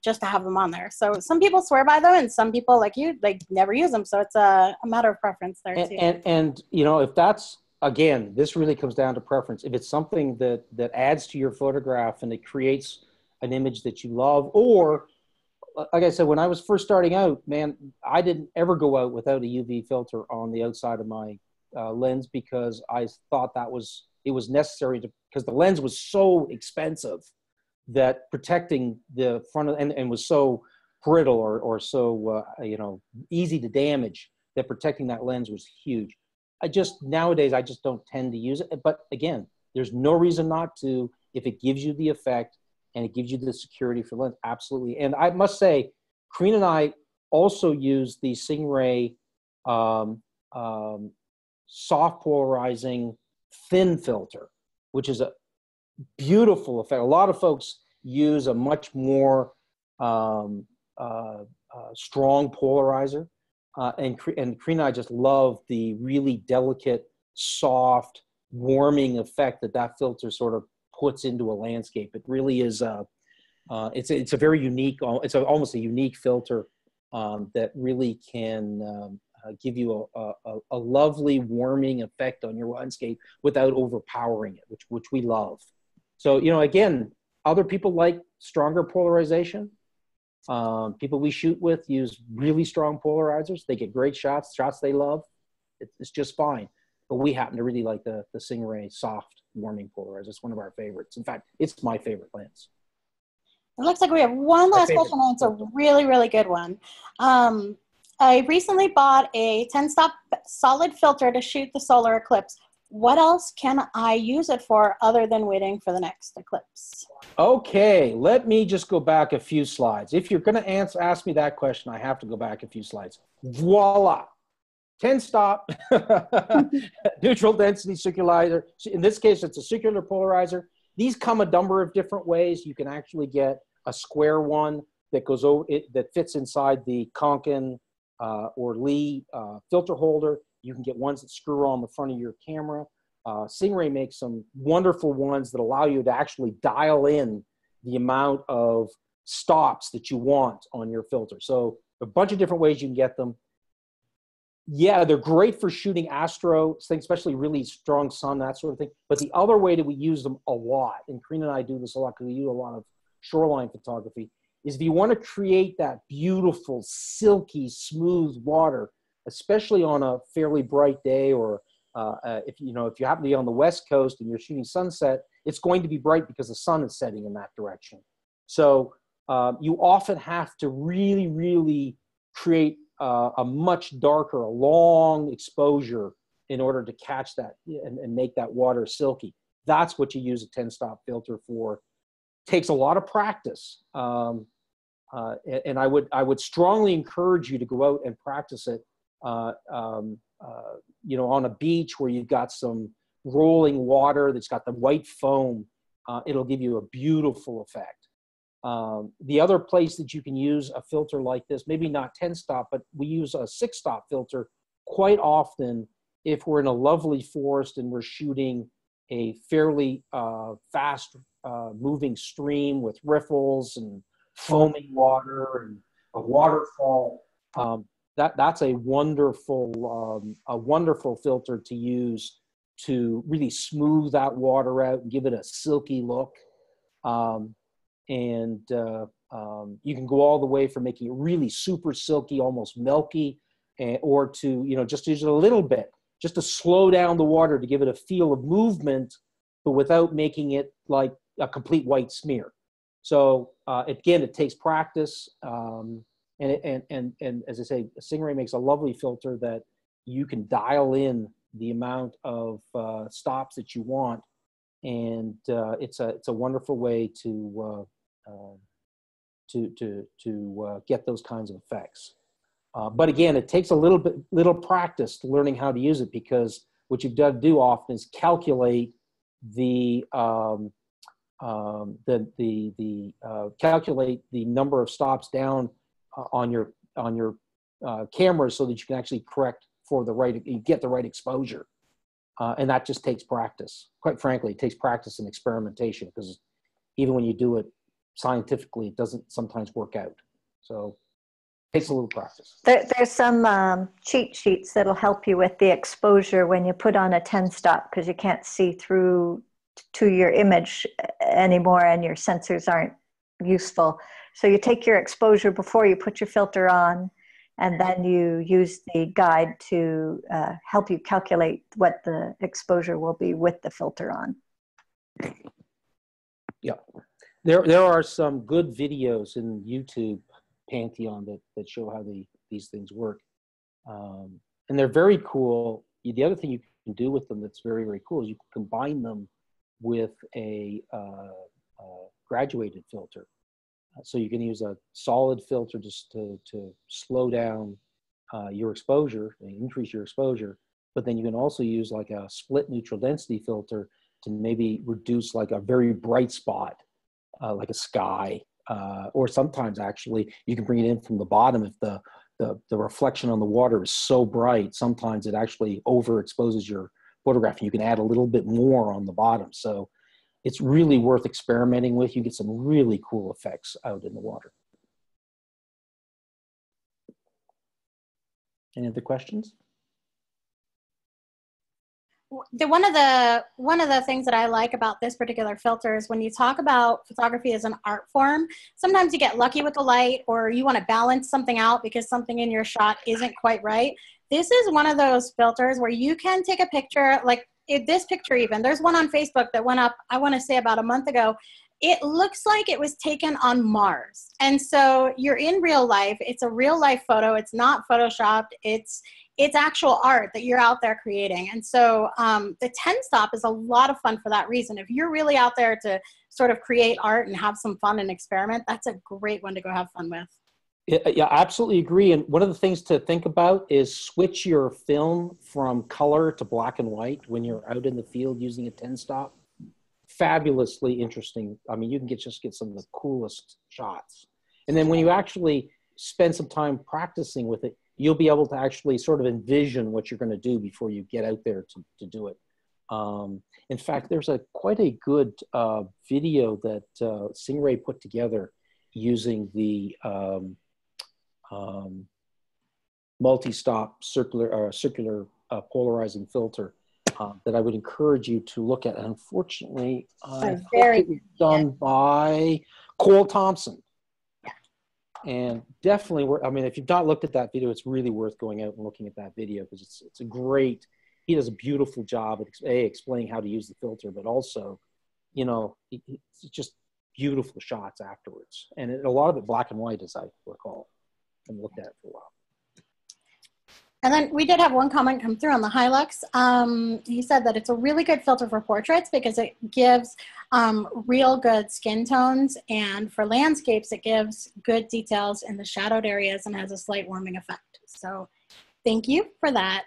just to have them on there. So some people swear by them, and some people, like you, like never use them. So it's a matter of preference there too. And you know, if that's, again, this really comes down to preference. If it's something that adds to your photograph and it creates an image that you love, or like I said, when I was first starting out, man, I didn't ever go out without a UV filter on the outside of my lens because I thought it was necessary because the lens was so expensive that protecting the front of, and was so brittle or so easy to damage, that protecting that lens was huge. Nowadays I just don't tend to use it. But again, there's no reason not to if it gives you the effect and it gives you the security for lens. Absolutely. And I must say, Corinne and I also use the Singh-Ray soft polarizing thin filter, which is a beautiful effect. A lot of folks use a much more strong polarizer. And Corinne and I just love the really delicate, soft, warming effect that filter sort of puts into a landscape. It really is it's a very unique, it's almost a unique filter that really can give you a lovely warming effect on your landscape without overpowering it, which we love. So, you know, again, other people like stronger polarization. People we shoot with use really strong polarizers. They get great shots they love. It's just fine. But we happen to really like the Singh-Ray soft warming polarizer. It's one of our favorites. In fact, it's my favorite lens. It looks like we have one last question, and it's a really, really good one. I recently bought a 10-stop solid filter to shoot the solar eclipse. What else can I use it for other than waiting for the next eclipse? Okay, let me just go back a few slides. If you're going to ask me that question, I have to go back a few slides. Voila. 10-stop neutral density circularizer. In this case, it's a circular polarizer. These come a number of different ways. You can actually get a square one that goes over that fits inside the Konkin or Lee filter holder. You can get ones that screw on the front of your camera. Singh-Ray makes some wonderful ones that allow you to actually dial in the amount of stops that you want on your filter. So a bunch of different ways you can get them. Yeah, they're great for shooting astro, especially really strong sun, that sort of thing. But the other way that we use them a lot, and Corinne and I do this a lot because we do a lot of shoreline photography, is if you want to create that beautiful, silky, smooth water, especially on a fairly bright day, or if you happen to be on the West Coast and you're shooting sunset, it's going to be bright because the sun is setting in that direction. So you often have to really, really create a much darker, a long exposure in order to catch that and make that water silky. that's what you use a 10-stop filter for. Takes a lot of practice. And I would strongly encourage you to go out and practice it, you know, on a beach where you've got some rolling water that's got the white foam. It'll give you a beautiful effect. The other place that you can use a filter like this, maybe not 10-stop, but we use a 6-stop filter quite often if we're in a lovely forest and we're shooting a fairly fast moving stream with riffles and foaming water and a waterfall. That's a wonderful filter to use to really smooth that water out and give it a silky look. You can go all the way from making it really super silky, almost milky, or to, you know, just use it a little bit, just to slow down the water to give it a feel of movement, but without making it like a complete white smear. So again, it takes practice. And as I say, Singh-Ray makes a lovely filter that you can dial in the amount of stops that you want, and it's a wonderful way to get those kinds of effects. But again, it takes a little practice to learning how to use it, because what you've got to do often is calculate calculate the number of stops down on your camera, so that you can actually correct for the right, you get the right exposure. And that just takes practice. Quite frankly, it takes practice and experimentation, because even when you do it scientifically, it doesn't sometimes work out. So it takes a little practice. There's some cheat sheets that'll help you with the exposure when you put on a 10-stop, because you can't see through to your image anymore and your sensors aren't useful. So you take your exposure before you put your filter on, and then you use the guide to help you calculate what the exposure will be with the filter on. Yeah, there are some good videos in YouTube Pantheon that show how these things work. And they're very cool. The other thing you can do with them that's very, very cool is you can combine them with a graduated filter. So you can use a solid filter just to slow down your exposure and increase your exposure. But then you can also use like a split neutral density filter to maybe reduce like a very bright spot, like a sky. Or sometimes actually you can bring it in from the bottom if the reflection on the water is so bright. Sometimes it actually overexposes your photograph, and you can add a little bit more on the bottom. So it's really worth experimenting with. You get some really cool effects out in the water. Any other questions? One of the things that I like about this particular filter is when you talk about photography as an art form, sometimes you get lucky with the light, or you want to balance something out because something in your shot isn't quite right. This is one of those filters where you can take a picture, like this picture even. There's one on Facebook that went up, I want to say about a month ago. It looks like it was taken on Mars. And so you're in real life. It's a real life photo. It's not photoshopped. It's actual art that you're out there creating. And so the 10-stop is a lot of fun for that reason. If you're really out there to sort of create art and have some fun and experiment, that's a great one to go have fun with. Yeah, I absolutely agree. And one of the things to think about is switch your film from color to black and white when you're out in the field using a 10-stop. Fabulously interesting. I mean, you can just get some of the coolest shots. And then when you actually spend some time practicing with it, you'll be able to actually sort of envision what you're going to do before you get out there to do it. In fact, there's quite a good video that Singh-Ray put together using the multi-stop circular polarizing filter that I would encourage you to look at. Unfortunately, I think it was done by Cole Thompson. And definitely, I mean, if you've not looked at that video, it's really worth going out and looking at that video, because it's a great, he does a beautiful job at explaining how to use the filter, but also, you know, it's just beautiful shots afterwards. And a lot of it black and white, as I recall, and looked at it for a while. And then we did have one comment come through on the Hilux. He said that it's a really good filter for portraits because it gives real good skin tones, and for landscapes, it gives good details in the shadowed areas and has a slight warming effect. So thank you for that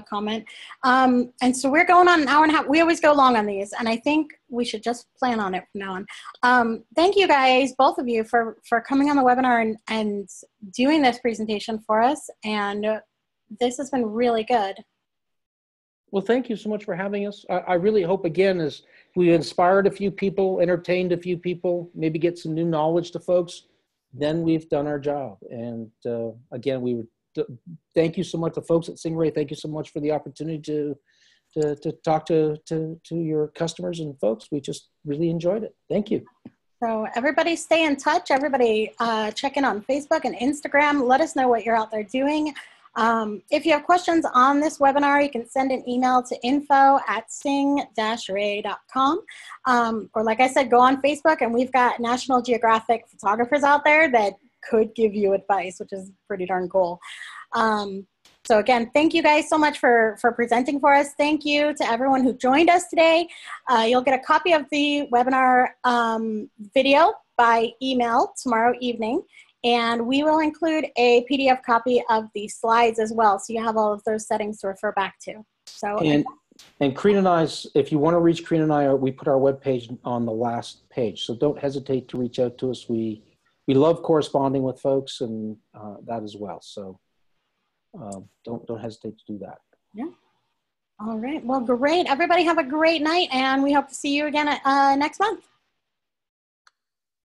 comment. And so we're going on an hour and a half. We always go long on these, and I think we should just plan on it from now on. Thank you guys, both of you, for coming on the webinar and doing this presentation for us. And this has been really good. Well, thank you so much for having us. I really hope, again, as we inspired a few people, entertained a few people, maybe get some new knowledge to folks, then we've done our job. And again, we would thank you so much to folks at Singh-Ray. Thank you so much for the opportunity to talk to your customers and folks. We just really enjoyed it. Thank you. So everybody stay in touch. Everybody check in on Facebook and Instagram. Let us know what you're out there doing. If you have questions on this webinar, you can send an email to info@singh-ray.com. Or like I said, go on Facebook, and we've got National Geographic photographers out there that could give you advice, which is pretty darn cool. So again, thank you guys so much for presenting for us. Thank you to everyone who joined us today. You'll get a copy of the webinar video by email tomorrow evening. And we will include a PDF copy of the slides as well, so you have all of those settings to refer back to. So, and Corinne and I, if you want to reach Corinne and I, we put our webpage on the last page. So don't hesitate to reach out to us. We love corresponding with folks, and that as well. So don't hesitate to do that. Yeah. All right. Well, great. Everybody have a great night, and we hope to see you again next month.